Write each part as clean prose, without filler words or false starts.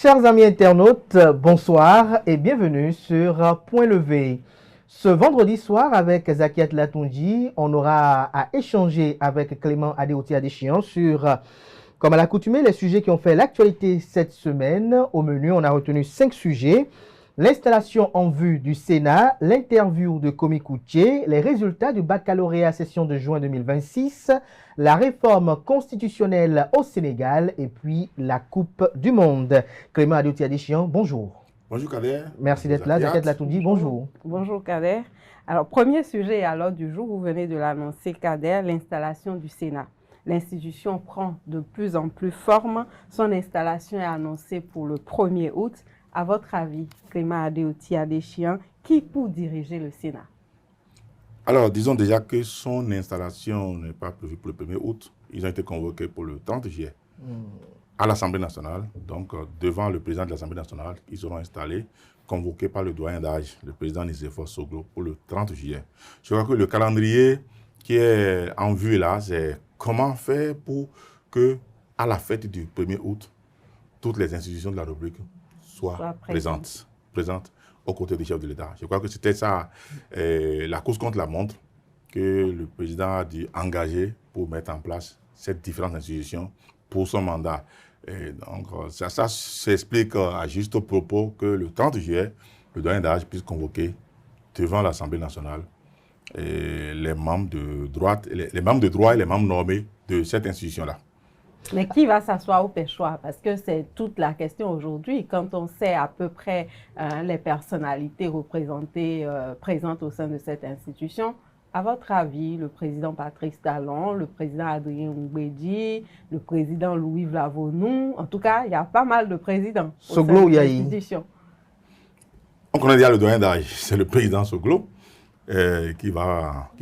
Chers amis internautes, bonsoir et bienvenue sur Point Levé. Ce vendredi soir, avec Zakiat Latoundji, on aura à échanger avec Clément Adeoti Adéchian sur, comme à l'accoutumée, les sujets qui ont fait l'actualité cette semaine. Au menu, on a retenu 5 sujets. L'installation en vue du Sénat, l'interview de Komi Koutié, les résultats du baccalauréat session de juin 2026, la réforme constitutionnelle au Sénégal et puis la Coupe du Monde. Clément Adeoti Adéchian, bonjour. Bonjour Kader. Merci d'être là. Zakiat Latoundji, bonjour. Bonjour Kader. Alors, premier sujet à l'ordre du jour, vous venez de l'annoncer Kader, l'installation du Sénat. L'institution prend de plus en plus forme. Son installation est annoncée pour le 1er août. À votre avis, Clément Adeoti Adéchian, qui pour diriger le Sénat? Alors, disons déjà que son installation n'est pas prévue pour le 1er août. Ils ont été convoqués pour le 30 juillet à l'Assemblée nationale. Donc, devant le président de l'Assemblée nationale, ils seront installés, convoqués par le doyen d'âge, le président Nicéphore Soglo, pour le 30 juillet. Je crois que le calendrier qui est en vue là, c'est comment faire pour que, à la fête du 1er août, toutes les institutions de la République soient présentes aux côtés du chef de l'État. Je crois que c'était ça, la course contre la montre que le président a dû engager pour mettre en place ces différentes institutions pour son mandat. Et donc, ça s'explique à juste propos que le 30 juillet, le doyen d'âge puisse convoquer devant l'Assemblée nationale les membres de droite, les membres de droit et les membres nommés de cette institution-là. Mais qui va s'asseoir au pêchoir? Parce que c'est toute la question aujourd'hui. Quand on sait à peu près les personnalités représentées, présentes au sein de cette institution, à votre avis, le président Patrice Talon, le président Adrien Oungbedi, le président Louis Vlavonou, en tout cas, il y a pas mal de présidents au sein de l'institution. On connaît déjà le doyen d'âge, c'est le président Soglo qui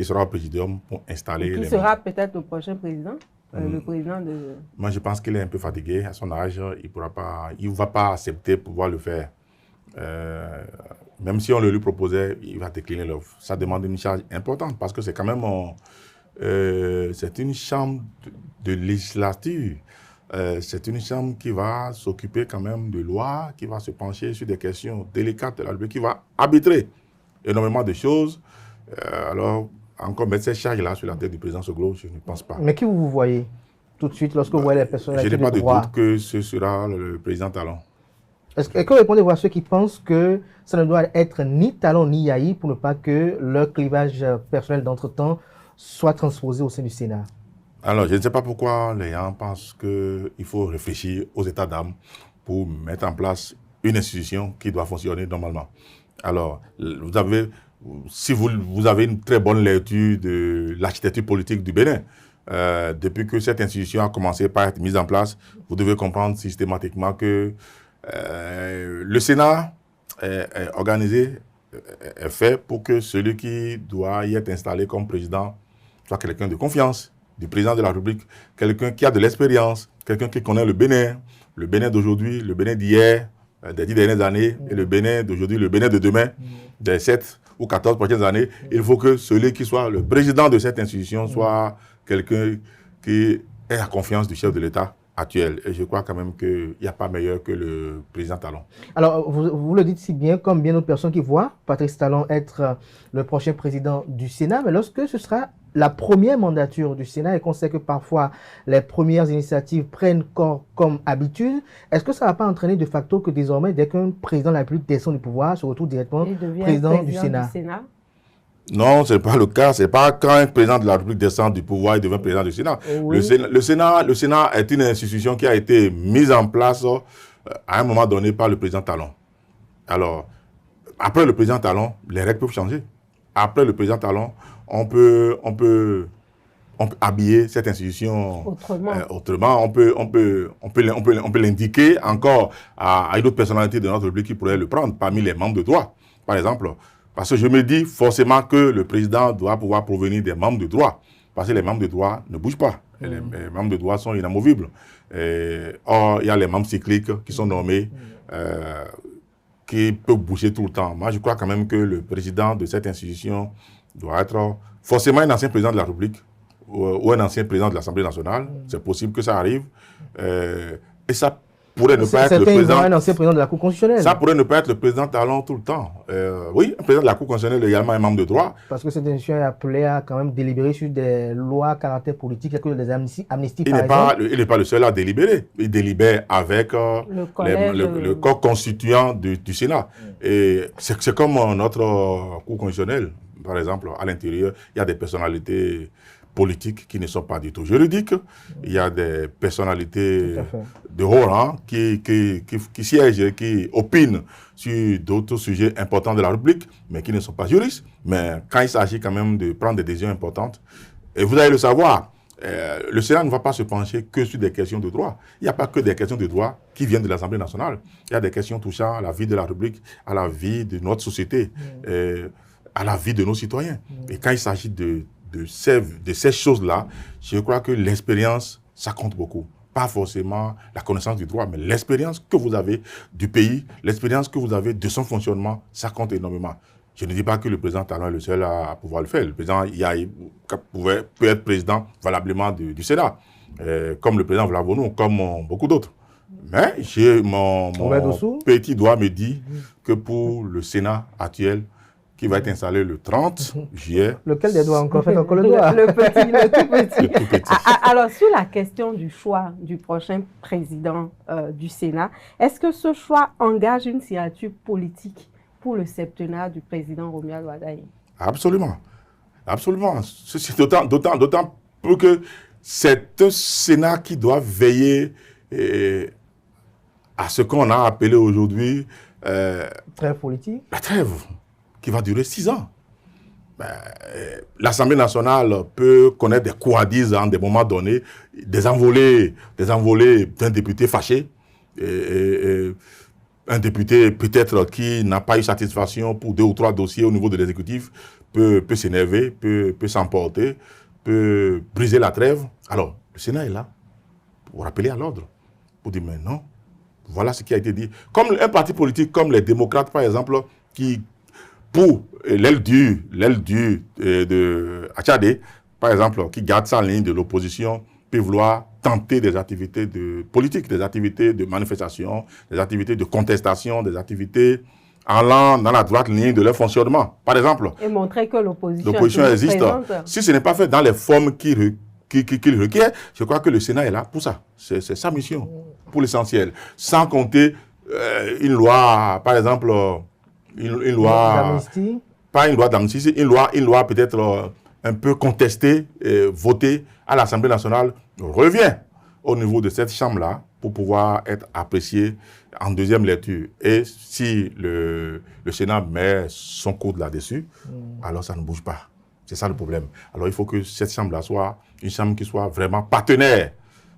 sera au présidium pour installer qui sera peut-être le prochain président? Le président de... Moi, je pense qu'il est un peu fatigué. À son âge, il ne va pas accepter pouvoir le faire. Même si on le lui proposait, il va décliner l'offre. Ça demande une charge importante parce que c'est quand même c'est une chambre de législature. C'est une chambre qui va s'occuper quand même de lois, qui va se pencher sur des questions délicates de la République, qui va arbitrer énormément de choses. Alors, encore mettre cette charge-là sur la tête du président Soglo, je ne pense pas. Mais qui vous voyez tout de suite lorsque vous voyez les personnalités de droit? Je n'ai pas de doute que ce sera le président Talon. Est-ce que vous répondez à ceux qui pensent que ça ne doit être ni Talon ni Yahi pour ne pas que leur clivage personnel d'entretemps soit transposé au sein du Sénat? Alors, je ne sais pas pourquoi les gens pensent qu'il faut réfléchir aux états d'âme pour mettre en place une institution qui doit fonctionner normalement. Alors, si vous avez une très bonne lecture de l'architecture politique du Bénin, depuis que cette institution a commencé par être mise en place, vous devez comprendre systématiquement que le Sénat est organisé, est fait pour que celui qui doit y être installé comme président soit quelqu'un de confiance, du président de la République, quelqu'un qui a de l'expérience, quelqu'un qui connaît le Bénin d'aujourd'hui, le Bénin d'hier, des 10 dernières années, et le Bénin d'aujourd'hui, le Bénin de demain, des 7 ou 14 prochaines années. Il faut que celui qui soit le président de cette institution soit quelqu'un qui ait la confiance du chef de l'État actuel. Et je crois quand même qu'il n'y a pas meilleur que le président Talon. Alors, vous le dites si bien, comme bien d'autres personnes qui voient Patrice Talon être le prochain président du Sénat, mais lorsque ce sera la première mandature du Sénat et qu'on sait que parfois les premières initiatives prennent corps comme habitude, est-ce que ça ne va pas entraîner de facto que désormais, dès qu'un président de la République descend du pouvoir, se retrouve directement président du Sénat? Non, ce n'est pas le cas. Ce n'est pas quand un président de la République descend du pouvoir et devient président du Sénat. Oui. Le Sénat est une institution qui a été mise en place à un moment donné par le président Talon. Alors, après le président Talon, les règles peuvent changer. Après le président Talon, on peut habiller cette institution autrement. On peut l'indiquer encore à une autre personnalité de notre République qui pourrait le prendre parmi les membres de droit, par exemple. Parce que je me dis forcément que le président doit pouvoir provenir des membres de droit. Parce que les membres de droit ne bougent pas. Les membres de droit sont inamovibles. Or, il y a les membres cycliques qui sont nommés, qui peuvent bouger tout le temps. Moi, je crois quand même que le président de cette institution doit être forcément un ancien président de la République ou un ancien président de l'Assemblée nationale. C'est possible que ça arrive. Et ça pourrait ne pas être le président. Un ancien président de la Cour constitutionnelle. Ça pourrait ne pas être le président talent tout le temps. Oui, un président de la Cour constitutionnelle est également un membre de droit. Parce que cette institution est appelée à quand même délibérer sur des lois à caractère politique, et que des amnisties Il n'est pas le seul à délibérer. Il délibère avec le corps constituant du Sénat. Et c'est comme notre Cour constitutionnelle. Par exemple, à l'intérieur, il y a des personnalités politiques qui ne sont pas du tout juridiques. Il y a des personnalités de haut rang qui siègent, qui opinent sur d'autres sujets importants de la République, mais qui ne sont pas juristes. Mais quand il s'agit quand même de prendre des décisions importantes, et vous allez le savoir, le Sénat ne va pas se pencher que sur des questions de droit. Il n'y a pas que des questions de droit qui viennent de l'Assemblée nationale. Il y a des questions touchant à la vie de la République, à la vie de notre société, à la vie de nos citoyens. Et quand il s'agit de ces choses-là, je crois que l'expérience, ça compte beaucoup. Pas forcément la connaissance du droit, mais l'expérience que vous avez du pays, l'expérience que vous avez de son fonctionnement, ça compte énormément. Je ne dis pas que le président Talon est le seul à pouvoir le faire. Le président peut être président valablement du Sénat, comme le président Vlavonou, comme beaucoup d'autres. Mais mon petit doigt me dit que pour le Sénat actuel, qui va être installé le 30 juillet. Lequel des doigts encore? Faites encore le doigt. Le tout petit. Alors, sur la question du choix du prochain président du Sénat, est-ce que ce choix engage une signature politique pour le septennat du président Romuald Wardani? Absolument. Absolument. C'est d'autant plus que c'est un Sénat qui doit veiller à ce qu'on a appelé aujourd'hui... trêve politique. La trêve, qui va durer 6 ans. L'Assemblée nationale peut connaître des couadises en des moments donnés, des envolées d'un député fâché, un député peut-être qui n'a pas eu satisfaction pour 2 ou 3 dossiers au niveau de l'exécutif, peut s'énerver, peut s'emporter, peut briser la trêve. Alors, le Sénat est là pour rappeler à l'ordre, pour dire mais non, voilà ce qui a été dit. Comme un parti politique comme les démocrates, par exemple, qui, pour l'aile dure de Achadé, par exemple, qui garde sa ligne de l'opposition, peut vouloir tenter des activités politiques, des activités de manifestation, des activités de contestation, des activités allant dans la droite ligne de leur fonctionnement. Par exemple, et montrer que l'opposition existe. Si ce n'est pas fait dans les formes qu'il requiert, je crois que le Sénat est là pour ça. C'est sa mission, pour l'essentiel. Sans compter une loi, par exemple, une loi... Pas une loi d'amnistie, une loi peut-être un peu contestée, votée à l'Assemblée nationale, revient au niveau de cette chambre-là pour pouvoir être appréciée en deuxième lecture. Et si le Sénat met son coude là-dessus, alors ça ne bouge pas. C'est ça le problème. Alors il faut que cette chambre-là soit une chambre qui soit vraiment partenaire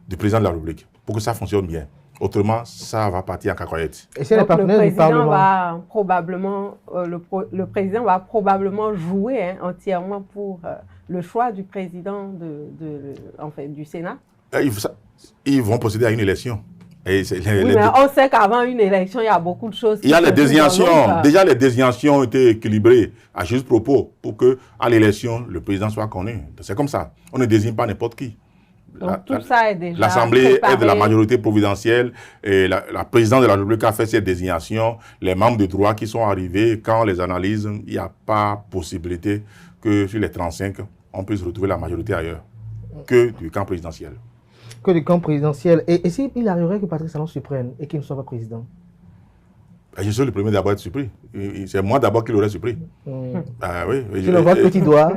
du président de la République pour que ça fonctionne bien. Autrement, ça va partir en cacahuète. Et c'est le partenaire du Parlement. Le président va probablement jouer entièrement pour le choix du président du Sénat. Ils vont procéder à une élection. Mais on sait qu'avant une élection, il y a beaucoup de choses. Il y a les désignations. Déjà, les désignations ont été équilibrées à juste propos pour qu'à l'élection, le président soit connu. C'est comme ça. On ne désigne pas n'importe qui. Donc, tout ça est déjà l'Assemblée préparé. est de la majorité providentielle et la présidente de la République a fait ses désignations. Les membres de droit qui sont arrivés, quand on les analyse, il n'y a pas possibilité que sur les 35, on puisse retrouver la majorité ailleurs que du camp présidentiel. Que du camp présidentiel. Et s'il arriverait que Patrice Talon se prenne et qu'il ne soit pas président? Je suis le premier d'abord à être surpris. C'est moi d'abord qui l'aurais surpris. Ah, oui, je le vois petit doigt.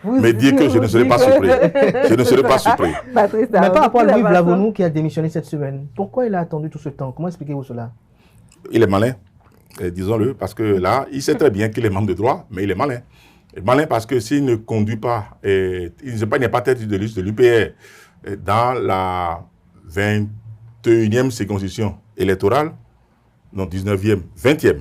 Mais dire que je ne serai pas surpris. Je ne serai pas surpris. Mais par rapport à Louis Vlavonou qui a démissionné cette semaine, pourquoi il a attendu tout ce temps? Comment expliquez-vous cela? Il est malin, disons-le, parce que là, il sait très bien qu'il est membre de droit, mais il est malin. Il est malin parce que s'il ne conduit pas, il n'est pas tête de liste de l'UPR dans la 21e circonscription électorale, non, 19e, 20e,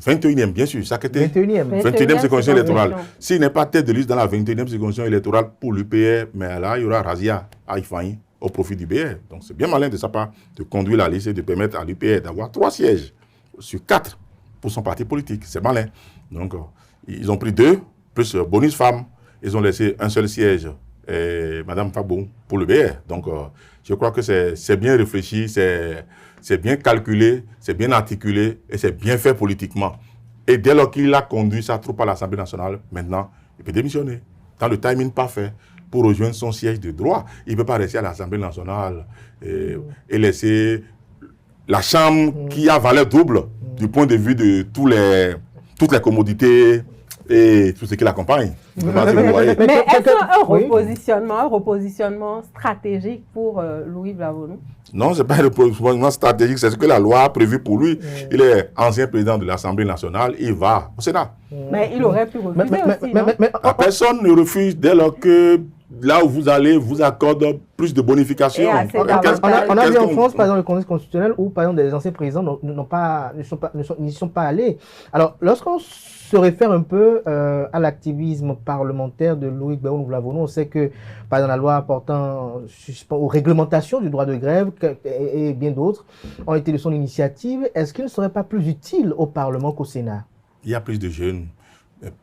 21e, bien sûr, ça a été 21e circonscription électorale. S'il n'est pas tête de liste dans la 21e circonscription électorale pour l'UPR, mais là, il y aura razzia à Ifaï au profit du BR. Donc, c'est bien malin de sa part de conduire la liste et de permettre à l'UPR d'avoir 3 sièges sur 4 pour son parti politique. C'est malin. Donc, ils ont pris 2, plus bonus femmes. Ils ont laissé un seul siège, Madame Fabon, pour le BR. Donc, je crois que c'est bien réfléchi, c'est bien calculé, c'est bien articulé et c'est bien fait politiquement. Et dès lors qu'il a conduit sa troupe à l'Assemblée nationale, maintenant, il peut démissionner. Dans le timing parfait pour rejoindre son siège de droit. Il ne peut pas rester à l'Assemblée nationale et laisser la Chambre qui a valeur double du point de vue de toutes les commodités et tout ce qui l'accompagne. Mais est-ce un repositionnement stratégique pour Louis Blavonu? Non, ce n'est pas un repositionnement stratégique, c'est ce que la loi a prévu pour lui. Il est ancien président de l'Assemblée nationale, il va au Sénat. Mais il aurait pu refuser aussi, personne ne refuse dès lors que là où vous allez vous accorde plus de bonifications. On a vu en France, par exemple, le Conseil constitutionnel où, par exemple, des anciens présidents n'y sont pas allés. Alors, lorsqu'on se réfère un peu à l'activisme parlementaire de Louis Blavonu, on sait que, par exemple, la loi portant aux réglementations du droit de grève et bien d'autres ont été de son initiative. Est-ce qu'il ne serait pas plus utile au Parlement qu'au Sénat? Il y a plus de jeunes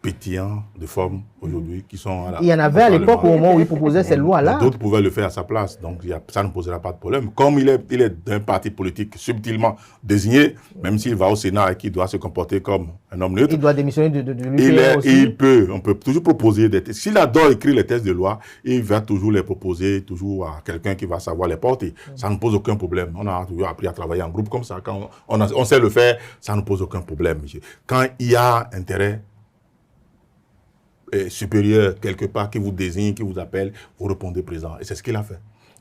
pétillants de forme aujourd'hui qui sont à la... Il y en avait à l'époque au moment où il proposait cette loi-là. D'autres pouvaient le faire à sa place, donc ça ne posera pas de problème. Comme il est d'un parti politique subtilement désigné, même s'il va au Sénat et qu'il doit se comporter comme un homme neutre, il doit démissionner de l'UPR aussi. On peut toujours proposer des textes. S'il adore écrire les textes de loi, il va toujours les proposer toujours à quelqu'un qui va savoir les porter. Ça ne pose aucun problème. On a toujours appris à travailler en groupe comme ça. Quand on sait le faire, ça ne pose aucun problème. Quand il y a intérêt supérieur quelque part qui vous désigne, qui vous appelle, vous répondez présent. Et c'est ce qu'il a fait.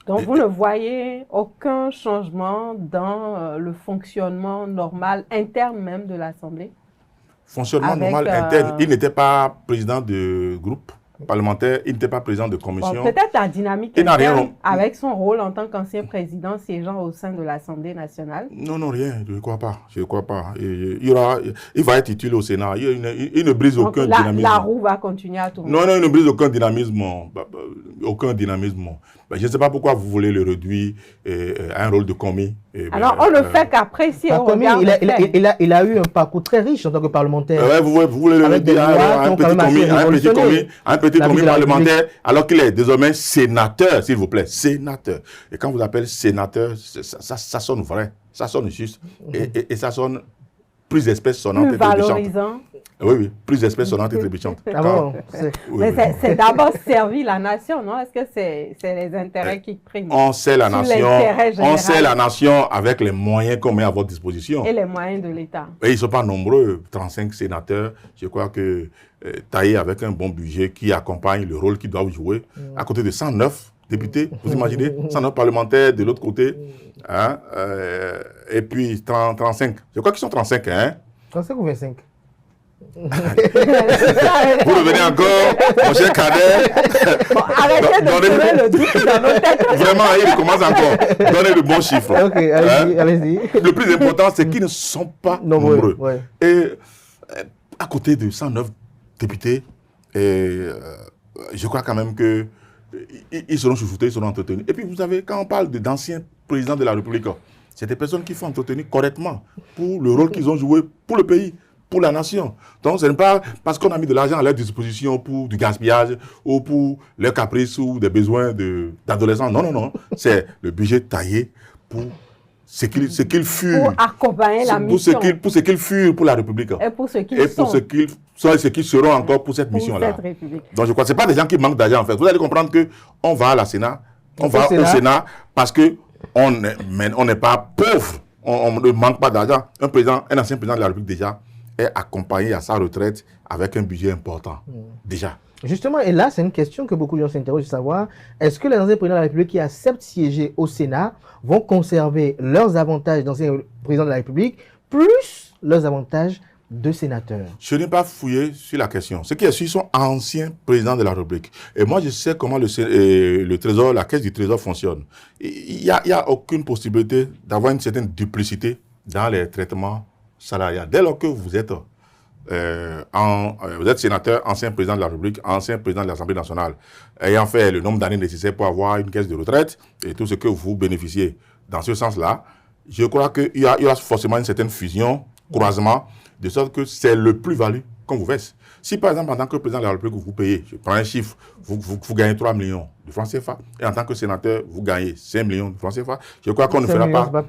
Donc vous ne voyez aucun changement dans le fonctionnement normal interne même de l'Assemblée? Fonctionnement normal interne. Il n'était pas président de groupe parlementaire, il n'était pas président de commission. Bon, peut-être la dynamique interne avec son rôle en tant qu'ancien président siégeant au sein de l'Assemblée nationale. Non, rien, je ne crois pas. Il va être utile au Sénat. Il ne brise aucun dynamisme. La roue va continuer à tourner. Non, il ne brise aucun dynamisme. Je ne sais pas pourquoi vous voulez le réduire à un rôle de commis. Alors, on ne fait qu'apprécier. Il a eu un parcours très riche en tant que parlementaire. Vous voulez le réduire à un petit commis parlementaire, alors qu'il est désormais sénateur, s'il vous plaît, sénateur. Et quand vous appelez sénateur, ça sonne vrai, ça sonne juste, et ça sonne plus d'espèces sonnantes et trébuchantes. Oui, plus d'espèces sonnantes et trébuchantes. Mais c'est d'abord servir la nation, non? Est-ce que c'est les intérêts qui priment? On sert la nation avec les moyens qu'on met à votre disposition. Et les moyens de l'État. Et ils ne sont pas nombreux, 35 sénateurs. Je crois que taillé avec un bon budget qui accompagne le rôle qu'ils doivent jouer, à côté de 109 députés, vous imaginez, 109 parlementaires de l'autre côté, hein, et puis 35. Je crois qu'ils sont 35, hein? 35 ou 25? Vous revenez encore, mon cher Cadet. Bon, arrêtez de trouver le doute dans nos têtes. Vraiment, il commence encore. Donnez le bon chiffre. Ok, allez-y. Le plus important, c'est qu'ils ne sont pas nombreux. Ouais. Et à côté de 109 députés, je crois quand même que ils seront chouchoutés, ils seront entretenus. Et puis, vous savez, quand on parle d'anciens présidents de la République, c'est des personnes qui sont entretenues correctement pour le rôle qu'ils ont joué pour le pays, pour la nation. Donc, ce n'est pas parce qu'on a mis de l'argent à leur disposition pour du gaspillage ou pour leurs caprices ou des besoins d'adolescents. Non. C'est le budget taillé pour ce qu'ils furent. Pour accompagner la mission. Pour ce qu'ils furent pour la République. Et pour ce qu'ils sont. Ce qu'ils seront encore pour cette mission-là. Donc, je crois que ce n'est pas des gens qui manquent d'argent, en fait. Vous allez comprendre qu'on va au Sénat parce qu'on n'est pas pauvre. On ne manque pas d'argent. Un ancien président de la République, déjà, est accompagné à sa retraite avec un budget important. Déjà. Justement, et là, c'est une question que beaucoup de gens s'interrogent de savoir, est-ce que les anciens présidents de la République qui acceptent siéger au Sénat vont conserver leurs avantages d'anciens présidents de la République plus leurs avantages de sénateurs? Je n'ai pas fouillé sur la question. Ceux qui est sûr sont anciens présidents de la République. Et moi, je sais comment le Trésor, la caisse du Trésor fonctionne. Il n'y a aucune possibilité d'avoir une certaine duplicité dans les traitements salarial. Dès lors que vous êtes sénateur, ancien président de la République, ancien président de l'Assemblée nationale, ayant fait le nombre d'années nécessaires pour avoir une caisse de retraite et tout ce que vous bénéficiez dans ce sens-là, je crois qu'il y aura forcément une certaine fusion, croisement, de sorte que c'est le plus-value qu'on vous verse. Si par exemple, en tant que président de la République, vous payez, je prends un chiffre, vous gagnez 3 millions de francs CFA, et en tant que sénateur, vous gagnez 5 millions de francs CFA, je crois qu'on ne fera pas...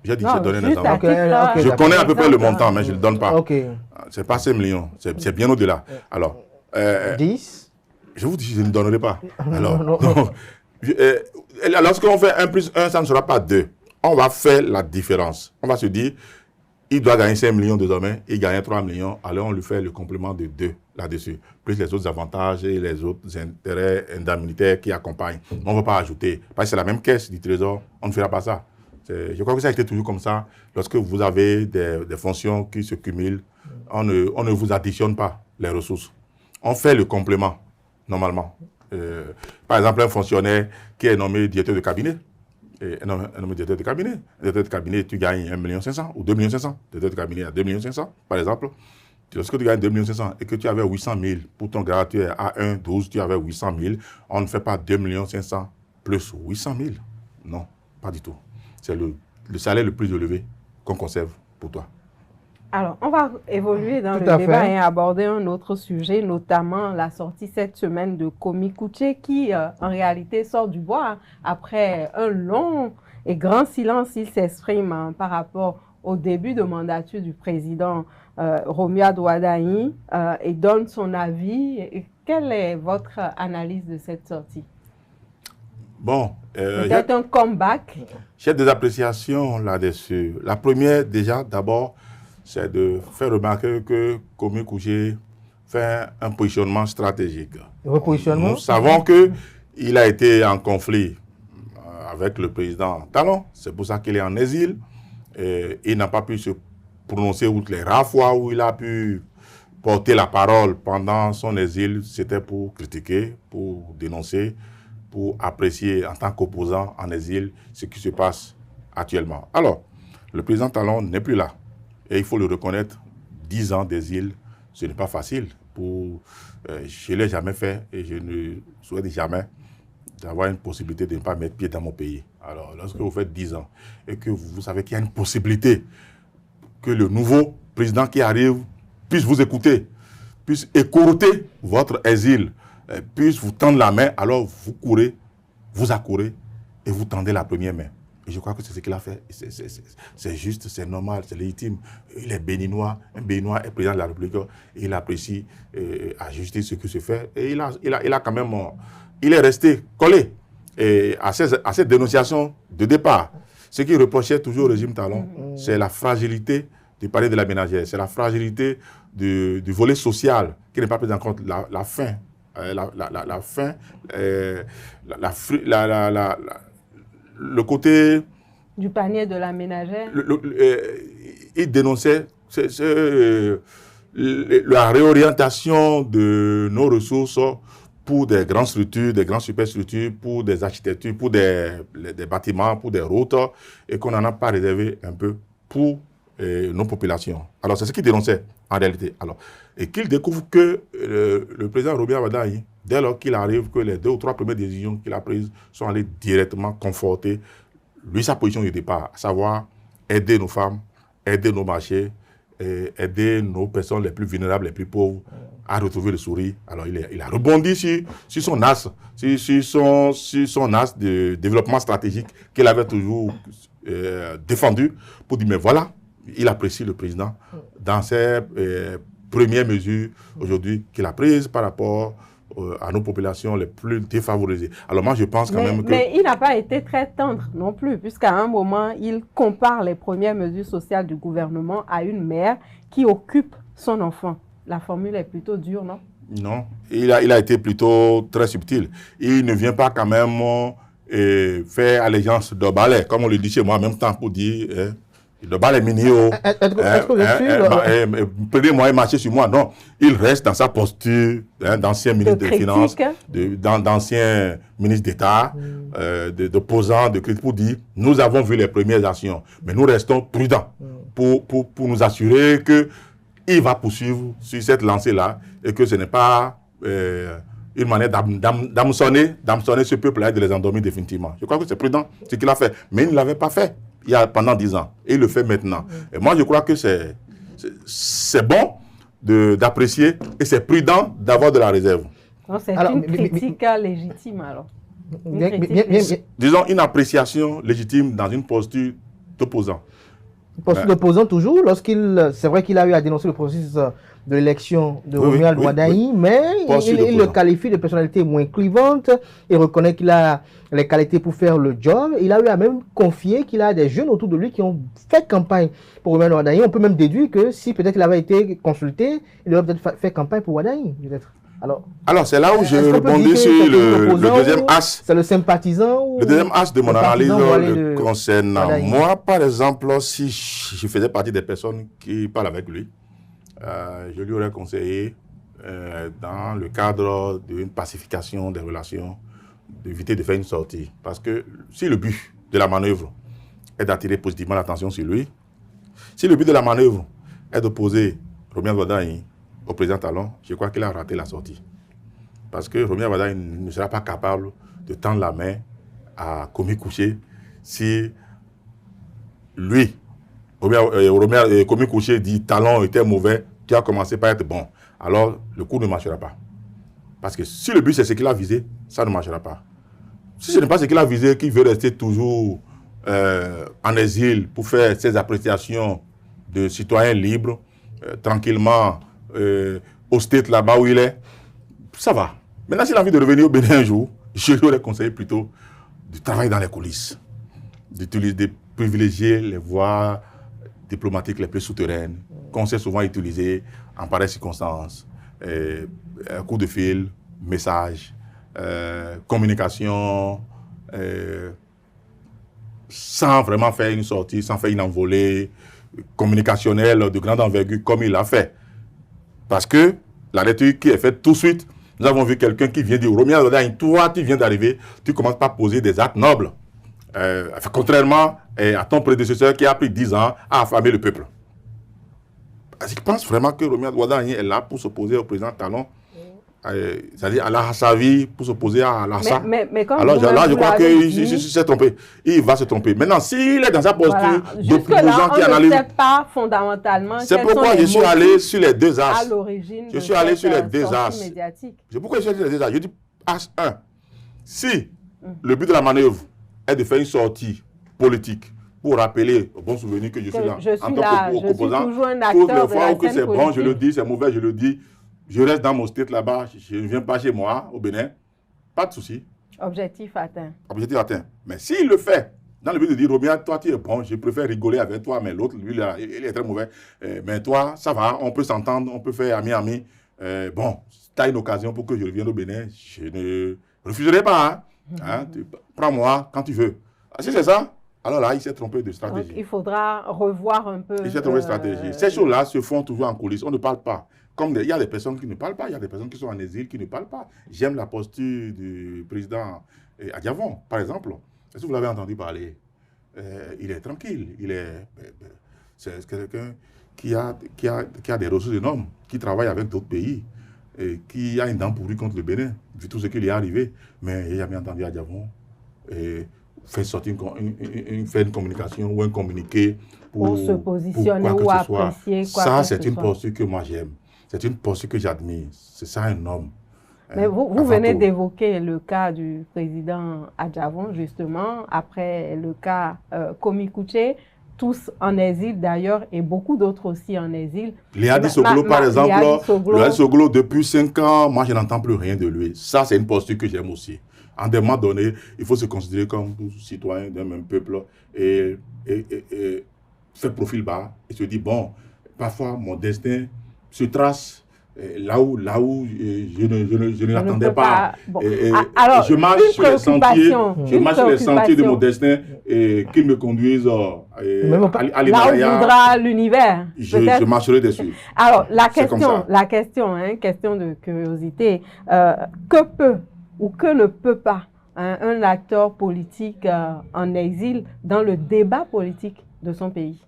J'ai dit, Non, j'ai donné un juste à exemple. titre, Je connais à peu près le exemple, montant, mais je ne le donne pas. Ok. C'est pas 5 millions, c'est bien au-delà. Alors, 10. je vous dis, je ne donnerai pas. Alors, Non. donc, lorsqu'on fait 1 plus 1, ça ne sera pas 2. On va faire la différence. On va se dire, il doit gagner 5 millions désormais, il gagne 3 millions, alors on lui fait le complément de 2 là-dessus, plus les autres avantages et les autres intérêts indemnitaires qui accompagnent. On ne va pas ajouter, parce que c'est la même caisse du Trésor, on ne fera pas ça. Je crois que ça a été toujours comme ça. Lorsque vous avez des fonctions qui se cumulent, on ne vous additionne pas les ressources. On fait le complément, normalement. Par exemple, un fonctionnaire qui est nommé directeur de cabinet, un homme directeur de cabinet. Directeur de cabinet, tu gagnes 1,5 million ou 2,5 millions. Directeur de cabinet à 2,5 millions, par exemple. Lorsque tu gagnes 2,5 millions et que tu avais 800 000 pour ton grade, tu es à 1,12, tu avais 800 000, on ne fait pas 2,5 millions plus 800 000. Non, pas du tout. C'est le salaire le plus élevé qu'on conserve pour toi. Alors, on va évoluer dans Tout le à débat fait. et aborder un autre sujet, notamment la sortie cette semaine de Komi Kouché, qui en réalité sort du bois après un long et grand silence. Il s'exprime par rapport au début de mandature du président Romuald Wardani et donne son avis. Et quelle est votre analyse de cette sortie? Bon, Peut-être un comeback. j'ai des appréciations là-dessus. La première, déjà, d'abord, c'est de faire remarquer que Komi Kouché fait un positionnement stratégique. Repositionnement. Nous savons qu'il a été en conflit avec le président Talon. C'est pour ça qu'il est en exil. Et il n'a pas pu se prononcer outre les rares fois où il a pu porter la parole pendant son exil. C'était pour critiquer, pour dénoncer, pour apprécier en tant qu'opposant en exil ce qui se passe actuellement. Alors, le président Talon n'est plus là. Et il faut le reconnaître, 10 ans d'exil, ce n'est pas facile. Je ne l'ai jamais fait et je ne souhaite jamais d'avoir une possibilité de ne pas mettre pied dans mon pays. Alors, lorsque vous faites 10 ans et que vous savez qu'il y a une possibilité que le nouveau président qui arrive puisse vous écouter, puisse écouter votre exil, puisse vous tendre la main, alors vous courez, vous accourez et vous tendez la première main. Et je crois que c'est ce qu'il a fait. C'est juste, c'est normal, c'est légitime. Il est béninois, un béninois est président de la République, et il apprécie à justice ce qui se fait. Et il a quand même, il est resté collé à ces dénonciations de départ. Ce qui reprochait toujours au régime Talon, c'est la fragilité du palais de la ménagère, c'est la fragilité du volet social qui n'est pas pris en compte, la faim, le côté Du panier de la ménagère. Il dénonçait la réorientation de nos ressources pour des grandes structures, des grandes superstructures, pour des architectures, pour des bâtiments, pour des routes, et qu'on n'en a pas réservé un peu pour nos populations. Alors, c'est ce qu'il dénonçait en réalité. Alors, et qu'il découvre que le président Romuald Wardani, dès lors qu'il arrive, que les 2 ou 3 premières décisions qu'il a prises sont allées directement conforter lui sa position de départ, à savoir aider nos femmes, aider nos marchés, aider nos personnes les plus vulnérables, les plus pauvres à retrouver le sourire. Alors il a rebondi sur son axe, sur son axe de développement stratégique qu'il avait toujours défendu pour dire mais voilà, il apprécie le président dans ses premières mesures aujourd'hui qu'il a prises par rapport à nos populations les plus défavorisées. Alors moi, je pense quand même que... Mais il n'a pas été très tendre non plus, puisqu'à un moment, il compare les premières mesures sociales du gouvernement à une mère qui occupe son enfant. La formule est plutôt dure, non? Non, il a été plutôt très subtil. Il ne vient pas quand même faire allégeance de balai, comme on le dit chez moi en même temps pour dire... Le bal est mignon. Est-ce que je suis... Prenez-moi et marchez sur moi. Non, il reste dans sa posture d'ancien ministre des Finances, d'ancien ministre d'État, d'opposant, de critique, pour dire nous avons vu les premières actions, mais nous restons prudents pour nous assurer qu'il va poursuivre sur cette lancée-là et que ce n'est pas une manière d'hameçonner ce peuple-là et de les endormir définitivement. Je crois que c'est prudent ce qu'il a fait, mais il ne l'avait pas fait pendant 10 ans. Et il le fait maintenant. Et moi, je crois que c'est bon d'apprécier et c'est prudent d'avoir de la réserve. C'est une critique légitime, alors. Disons, une appréciation légitime dans une posture d'opposant. Poste d'opposant toujours, c'est vrai qu'il a eu à dénoncer le processus de l'élection de Romuald Wardani, mais il le qualifie de personnalité moins clivante et reconnaît qu'il a les qualités pour faire le job. Il a eu à même confier qu'il a des jeunes autour de lui qui ont fait campagne pour Romuald Wardani. On peut même déduire que si peut-être il avait été consulté, il aurait peut-être fait campagne pour Wardani, peut-être. Alors c'est là où je rebondis sur le deuxième axe. C'est le sympathisant le deuxième axe de mon analyse concernant moi, par exemple, si je faisais partie des personnes qui parlent avec lui, je lui aurais conseillé, dans le cadre d'une pacification des relations, d'éviter de faire une sortie. Parce que si le but de la manœuvre est d'attirer positivement l'attention sur lui, si le but de la manœuvre est d'opposer Romuald Wardani au président Talon, je crois qu'il a raté la sortie. Parce que Romuald Wardani ne sera pas capable de tendre la main à Komi Kouché si lui, Komi Kouché dit Talon était mauvais, qui a commencé par être bon. Alors le coup ne marchera pas. Parce que si le but c'est ce qu'il a visé, ça ne marchera pas. Si ce n'est pas ce qu'il a visé, qu'il veut rester toujours en exil pour faire ses appréciations de citoyen libre, tranquillement, au state là-bas où il est, ça va. Maintenant, s'il a envie de revenir au Bénin un jour, je lui aurais conseillé plutôt de travailler dans les coulisses, de privilégier les voies diplomatiques les plus souterraines, qu'on sait souvent utiliser en pareilles circonstances. Coup de fil, message, communication, sans vraiment faire une sortie, sans faire une envolée communicationnelle de grande envergure comme il l'a fait. Parce que la lecture qui est faite tout de suite, nous avons vu quelqu'un qui vient dire Romuald Wardani, toi tu viens d'arriver, tu commences par poser des actes nobles. Contrairement à ton prédécesseur qui a pris 10 ans à affamer le peuple. Je pense vraiment que Romuald Wardani est là pour s'opposer au président Talon, c'est-à-dire à la Hassavi, pour s'opposer à Lassa. Alors là, je crois qu'il s'est trompé. Il va se tromper. Maintenant, s'il est dans sa posture d'opposant qui analyse... on ne sait pas fondamentalement c'est pourquoi je suis allé sur les deux axes. Je suis allé sur les deux axes. C'est pourquoi je suis allé sur les deux axes. Je dis axe 1. Si le but de la manœuvre est de faire une sortie politique pour rappeler au bon souvenir que je suis là en tant qu'opposant, pour le fois où c'est bon, je le dis, c'est mauvais, je le dis. Je reste dans mon state là-bas, je ne viens pas chez moi, au Bénin, pas de souci. Objectif atteint. Objectif atteint. Mais s'il le fait, dans le but de dire, Romuald, toi tu es bon, je préfère rigoler avec toi, mais l'autre, lui, là, il est très mauvais. Mais toi, ça va, on peut s'entendre, on peut faire ami-ami. Bon, tu as une occasion pour que je revienne au Bénin, je ne refuserai pas. Hein, prends-moi quand tu veux. Si c'est ça, alors là, il s'est trompé de stratégie. Donc, il faudra revoir un peu. Il s'est trompé de stratégie. Ces choses-là se font toujours en coulisses, on ne parle pas. Comme il y a des personnes qui ne parlent pas, il y a des personnes qui sont en exil qui ne parlent pas. J'aime la posture du président Adiavon, par exemple. Est-ce que vous l'avez entendu parler? Il est tranquille. C'est quelqu'un qui a des ressources énormes, qui travaille avec d'autres pays, et qui a une dent pourrie contre le Bénin, vu tout ce qui lui est arrivé. Mais il n'a jamais entendu Adiavon faire sortir une communication ou un communiqué pour se positionner ou apprécier quoi. Ça, c'est une posture que moi j'aime. C'est une posture que j'admire. C'est ça un homme. Mais vous venez d'évoquer le cas du président Adiavon, justement, après le cas Komi Kouché, tous en exil d'ailleurs, et beaucoup d'autres aussi en exil. Léadi Soglo, par exemple, Léadi Soglo, depuis 5 ans, moi je n'entends plus rien de lui. Ça, c'est une posture que j'aime aussi. En un moment donné, il faut se considérer comme citoyen d'un même peuple et faire profil bas et se dire, bon, parfois mon destin se trace là où je ne l'attendais pas. Bon. Alors, je marche sur les sentiers de mon destin et qu'ils me conduisent à l'Himalaya. Là où voudra l'univers. Je marcherai dessus. Alors, la question de curiosité, que peut ou que ne peut pas un acteur politique en exil dans le débat politique de son pays?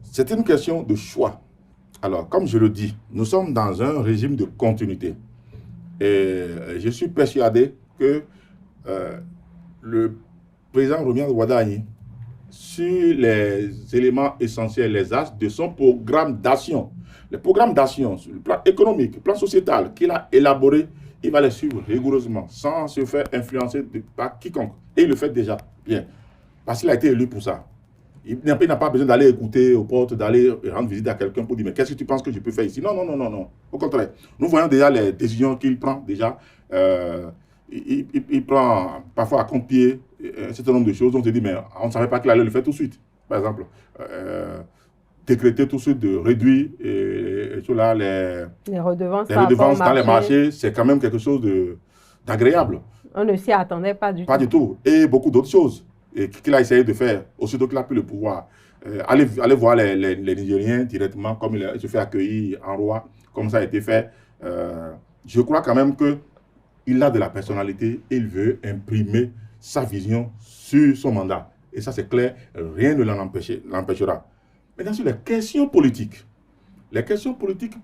C'est une question de choix. Alors, comme je le dis, nous sommes dans un régime de continuité. Et je suis persuadé que le président Romuald Wardani, sur les éléments essentiels, les axes de son programme d'action, le programme d'action sur le plan économique, le plan sociétal qu'il a élaboré, il va les suivre rigoureusement, sans se faire influencer par quiconque. Et il le fait déjà bien. Parce qu'il a été élu pour ça. Il n'a pas besoin d'aller écouter aux portes, d'aller rendre visite à quelqu'un pour dire mais qu'est-ce que tu penses que je peux faire ici? Non, non, non, non, non. Au contraire, nous voyons déjà les décisions qu'il prend déjà. Il prend parfois à contre-pied un certain nombre de choses. On se dit mais on ne savait pas qu'il allait le faire tout de suite. Par exemple, décréter tout de suite de réduire les redevances dans les marchés, c'est quand même quelque chose d'agréable. On ne s'y attendait pas du tout. Pas du tout. Et beaucoup d'autres choses qu'il a essayé de faire, aussitôt qu'il a pris le pouvoir. Aller voir les Nigériens directement, comme il se fait accueillir en roi, comme ça a été fait. Je crois quand même qu'il a de la personnalité, il veut imprimer sa vision sur son mandat. Et ça, c'est clair, rien ne l'empêchera. Maintenant, sur les questions politiques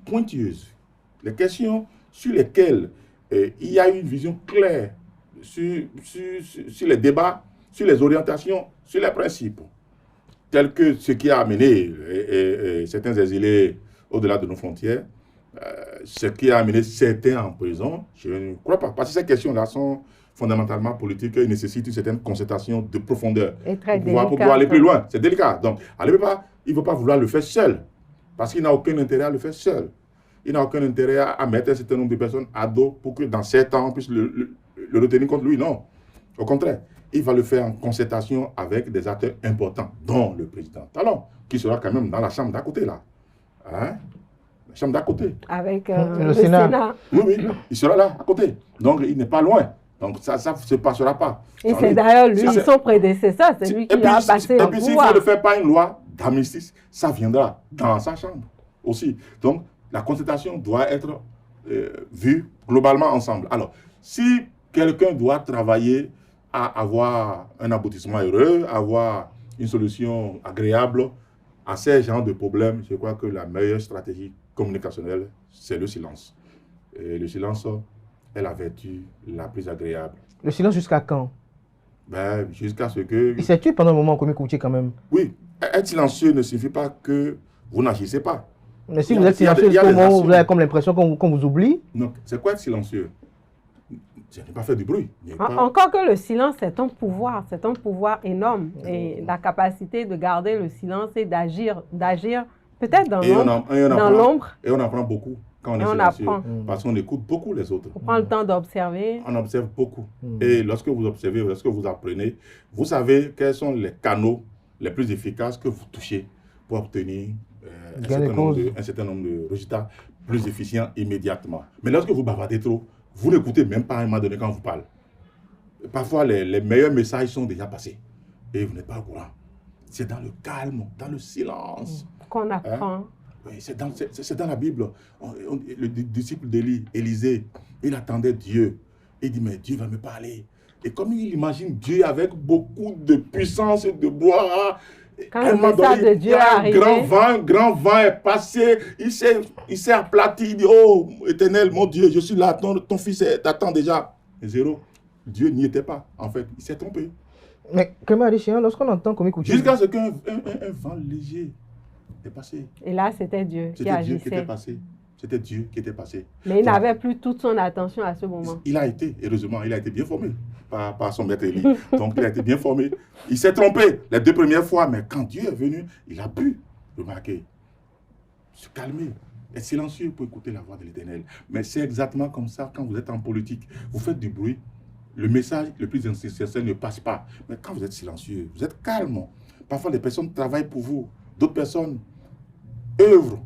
pointilleuses, les questions sur lesquelles il y a une vision claire sur les débats, sur les orientations, sur les principes, tels que ce qui a amené certains exilés au-delà de nos frontières, ce qui a amené certains en prison, je ne crois pas. Parce que ces questions-là sont fondamentalement politiques et nécessitent une certaine concertation de profondeur pour pouvoir aller plus loin. C'est délicat. Donc, il ne veut pas vouloir le faire seul, parce qu'il n'a aucun intérêt à le faire seul. Il n'a aucun intérêt à mettre un certain nombre de personnes à dos pour que dans 7 ans, on puisse le retenir contre lui. Non. Au contraire, il va le faire en concertation avec des acteurs importants, dont le président Talon, qui sera quand même dans la chambre d'à côté, là. Hein? La chambre d'à côté. Avec le Sénat. Oui, il sera là, à côté. Donc, il n'est pas loin. Donc, ça ne se passera pas. Et c'est d'ailleurs lui, son prédécesseur, c'est lui qui a passé le pouvoir. Et puis, s'il ne le fait pas une loi d'amnistie, ça viendra dans sa chambre aussi. Donc, la concertation doit être vue globalement ensemble. Alors, si quelqu'un doit travailler à avoir un aboutissement heureux, avoir une solution agréable à ces genres de problèmes, je crois que la meilleure stratégie communicationnelle, c'est le silence. Et le silence est la vertu la plus agréable. Le silence jusqu'à quand? Jusqu'à ce que... Il s'est tué pendant un moment comme Koutié quand même. Oui, être silencieux ne signifie pas que vous n'agissez pas. Mais si vous êtes silencieux, vous avez comme l'impression qu'on vous oublie. Non, c'est quoi être silencieux? Je n'ai pas fait du bruit. Encore que le silence, c'est un pouvoir énorme. Et la capacité de garder le silence et d'agir peut-être dans l'ombre. Et on apprend beaucoup quand on est silencieux. Parce qu'on écoute beaucoup les autres. On prend le temps d'observer. On observe beaucoup. Et lorsque vous observez, lorsque vous apprenez, vous savez quels sont les canaux les plus efficaces que vous touchez pour obtenir un certain nombre de résultats plus efficients immédiatement. Mais lorsque vous bavardez trop, vous n'écoutez même pas à un moment donné quand on vous parle. Parfois, les meilleurs messages sont déjà passés et vous n'êtes pas au courant. C'est dans le calme, dans le silence qu'on apprend. Oui, c'est dans la Bible. Le disciple d'Élie, Élisée, il attendait Dieu. Il dit, mais Dieu va me parler. Et comme il imagine Dieu avec beaucoup de puissance et de bois, quand le message de Dieu est arrivé, grand vent est passé, il s'est aplati, il dit, oh Éternel, mon Dieu, je suis là, ton fils t'attend déjà. Et zéro, Dieu n'y était pas, en fait, il s'est trompé. Mais comment Adéchian, lorsqu'on entend comme écouter... Jusqu'à ce qu'un vent léger est passé. Et là, c'était Dieu qui agissait. C'était Dieu qui était passé. C'était Dieu qui était passé. Mais il n'avait plus toute son attention à ce moment. Il a été, heureusement, il a été bien formé par son maître Élie. Donc, il a été bien formé. Il s'est trompé les 2 premières fois, mais quand Dieu est venu, il a pu remarquer, se calmer, être silencieux pour écouter la voix de l'Éternel. Mais c'est exactement comme ça quand vous êtes en politique. Vous faites du bruit, le message le plus sincère ne passe pas. Mais quand vous êtes silencieux, vous êtes calme. Parfois, les personnes travaillent pour vous. D'autres personnes œuvrent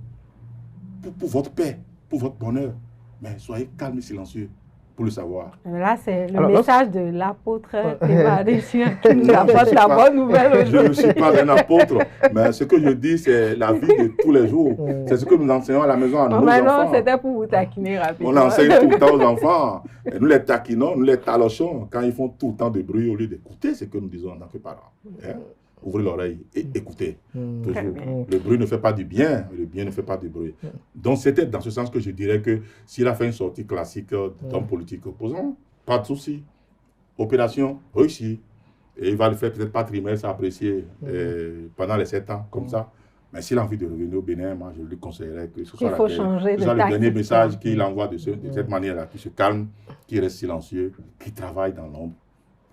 pour votre paix, pour votre bonheur. Mais soyez calme et silencieux pour le savoir. Là, c'est le message de l'apôtre Théma Adéchian qui nous apporte la bonne nouvelle aujourd'hui. Je ne suis pas un apôtre, mais ce que je dis, c'est la vie de tous les jours. C'est ce que nous enseignons à la maison à nos enfants. Maintenant, c'était pour vous taquiner rapidement. On enseigne tout le temps aux enfants. Et nous les taquinons, nous les talochons quand ils font tout le temps de bruit au lieu d'écouter ce que nous disons en tant que parents. Ouvrez l'oreille et écoutez. Toujours. Le bruit ne fait pas du bien, le bien ne fait pas du bruit. Donc c'était dans ce sens que je dirais que s'il a fait une sortie classique d'homme politique opposant, pas de souci. Opération réussie. Et il va le faire peut-être pas trimestre apprécié pendant les 7 ans, comme ça. Mais s'il a envie de revenir au Bénin, moi je lui conseillerais que ce soit le dernier message qu'il envoie de cette manière-là, qui se calme, qui reste silencieux, qui travaille dans l'ombre,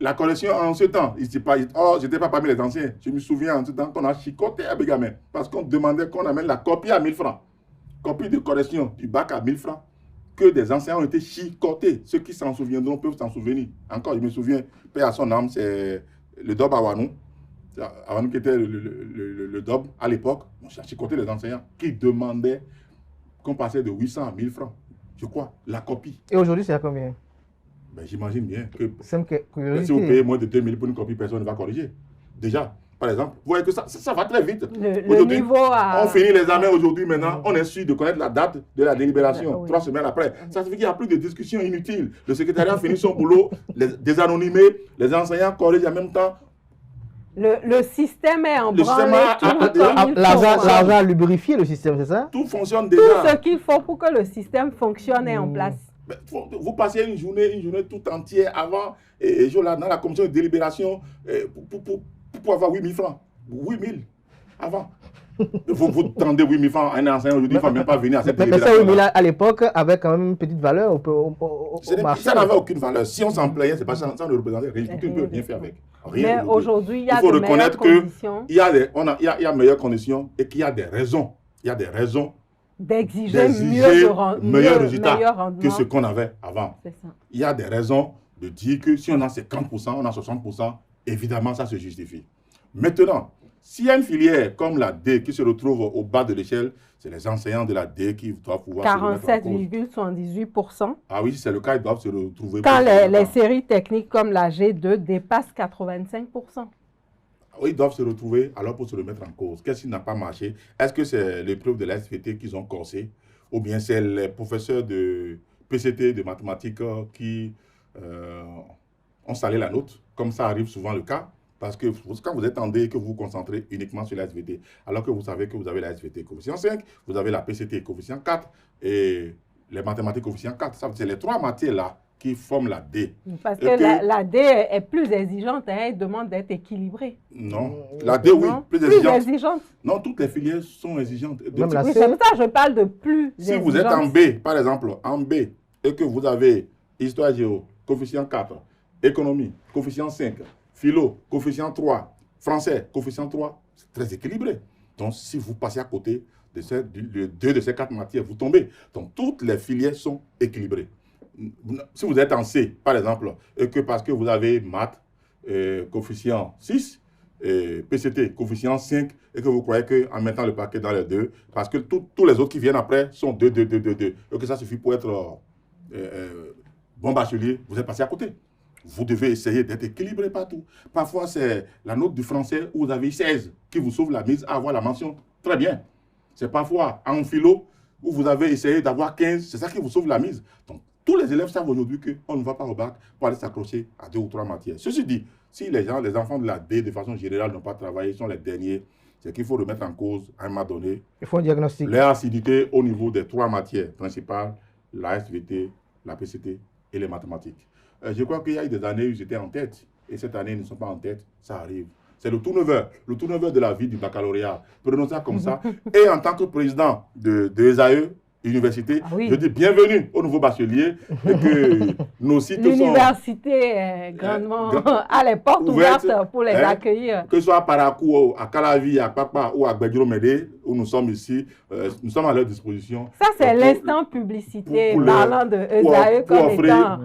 la correction en ce temps, je n'étais pas parmi les anciens. Je me souviens en ce temps qu'on a chicoté à Bégamin parce qu'on demandait qu'on amène la copie à 1000 francs. Copie de correction du bac à 1000 francs. Que des anciens ont été chicotés. Ceux qui s'en souviendront peuvent s'en souvenir. Encore, je me souviens, paix à son âme, c'est le Dob Awanou. Awanou qui était le Dob à l'époque. On a chicoté les enseignants qui demandaient qu'on passait de 800 à 1000 francs. Je crois, la copie. Et aujourd'hui, c'est à combien? Ben, j'imagine bien que si vous payez moins de 2000 pour une copie, personne ne va corriger. Déjà, par exemple, vous voyez que ça va très vite. Le niveau on finit les examens aujourd'hui, maintenant, on est sûr de connaître la date de la délibération, 3 semaines après. Ça signifie qu'il n'y a plus de discussions inutiles. Le secrétariat finit son boulot, désanonymé, les enseignants corrigent en même temps. Le système est en branle. L'argent a lubrifié le système, c'est ça? Tout fonctionne déjà. Tout ce qu'il faut pour que le système fonctionne est en place. Vous passez une journée tout entière avant, et dans la commission de délibération, pour avoir 8 000 francs. 8 000 avant. Vous tendez 8 000 francs à un enseignant aujourd'hui, il ne faut même pas venir à cette délibération. Mais ça, à l'époque, avait quand même une petite valeur au marché. Ça n'avait aucune valeur. Si on s'en plaignait, ça ne représentait rien. Tu ne peux rien faire avec. Rien. Mais aujourd'hui, il y a de meilleures conditions. Il y a meilleures conditions et qu'il y a des raisons. Il y a des raisons d'exiger meilleurs résultats que ce qu'on avait avant. Il y a des raisons de dire que si on a 50%, on a 60%, évidemment, ça se justifie. Maintenant, s'il y a une filière comme la D qui se retrouve au bas de l'échelle, c'est les enseignants de la D qui doivent pouvoir 47,78%. Ah oui, c'est le cas, ils doivent se retrouver. Quand les séries techniques comme la G2 dépassent 85%. Oui, ils doivent se retrouver alors pour se remettre en cause. Qu'est-ce qui n'a pas marché? Est-ce que c'est l'épreuve de la SVT qu'ils ont corsé? Ou bien c'est les professeurs de PCT, de mathématiques qui ont salé la note, comme ça arrive souvent le cas? Parce que quand vous êtes en D, que vous vous concentrez uniquement sur la SVT, alors que vous savez que vous avez la SVT coefficient 5, vous avez la PCT coefficient 4 et les mathématiques coefficient 4. C'est les 3 matières-là qui forment la D. Parce que la D est plus exigeante, hein, elle demande d'être équilibrée. Non, la D, oui, plus exigeante. Non, toutes les filières sont exigeantes. Oui, c'est pour ça que je parle de plus Si vous êtes en B, par exemple, en B, et que vous avez histoire géo, coefficient 4, économie, coefficient 5, philo, coefficient 3, français, coefficient 3, c'est très équilibré. Donc, si vous passez à côté de 2 de ces 4 matières, vous tombez. Donc, toutes les filières sont équilibrées. Si vous êtes en C, par exemple, et que parce que vous avez maths, coefficient 6, PCT, coefficient 5, et que vous croyez qu'en mettant le paquet dans les 2, parce que tous les autres qui viennent après sont 2, 2, 2, 2, 2, et que ça suffit pour être bon bachelier, vous êtes passé à côté. Vous devez essayer d'être équilibré partout. Parfois, c'est la note du français où vous avez 16 qui vous sauve la mise à avoir la mention. Très bien. C'est parfois en philo où vous avez essayé d'avoir 15, c'est ça qui vous sauve la mise. Donc, tous les élèves savent aujourd'hui qu'on ne va pas au bac pour aller s'accrocher à 2 ou 3 matières. Ceci dit, si les enfants de la D, de façon générale, n'ont pas travaillé, sont les derniers, c'est qu'il faut remettre en cause, à un moment donné, il faut un diagnostic. Leur acidité au niveau des 3 matières principales, la SVT, la PCT et les mathématiques. Je crois qu'il y a eu des années où j'étais en tête, et cette année, ils ne sont pas en tête, ça arrive. C'est le turnover de la vie du baccalauréat. Prenons ça comme ça. Et en tant que président de ESAE, université, je dis bienvenue au nouveau bachelier et que nos sites sont... L'université est grandement à les portes ouvertes pour les accueillir. Que ce soit à Parakou, à Calavi, à Papa ou à Gbedjiro-Médé, où nous sommes ici, nous sommes à leur disposition. Ça, c'est l'instant publicité parlant de ESAE comme étant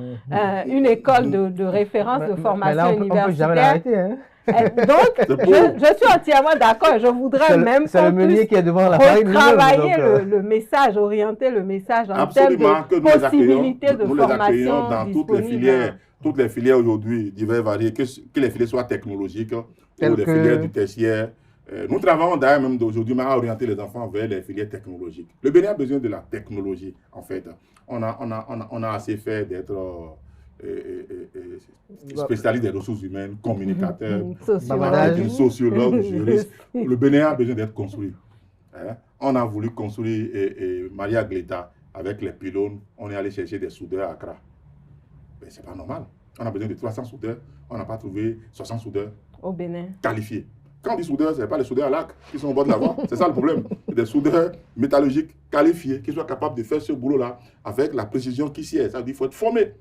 une école de référence de formation universitaire. On ne peut jamais l'arrêter, hein? Donc, je suis entièrement d'accord. Je voudrais même qu'on puisse retravailler le message, orienter le message en termes de possibilités de formation dans disponibles. Toutes les filières aujourd'hui, divers variés, que les filières soient technologiques ou les filières du tertiaire. Nous travaillons d'ailleurs même d'aujourd'hui à orienter les enfants vers les filières technologiques. Le Bénin a besoin de la technologie, en fait. On a assez fait d'être... spécialiste des ressources humaines, communicateur, sociologue, juriste. Le Bénin a besoin d'être construit. On a voulu construire Maria Gleta avec les pylônes. On est allé chercher des soudeurs à Accra. Mais ce n'est pas normal. On a besoin de 300 soudeurs. On n'a pas trouvé 60 soudeurs au Bénin qualifiés. Quand on dit soudeurs, ce n'est pas les soudeurs à l'arc qui sont au bord de la voie. C'est ça le problème. Des soudeurs métallurgiques qualifiés qui soient capables de faire ce boulot-là avec la précision qui sied. Ça veut dire qu'il faut être formé.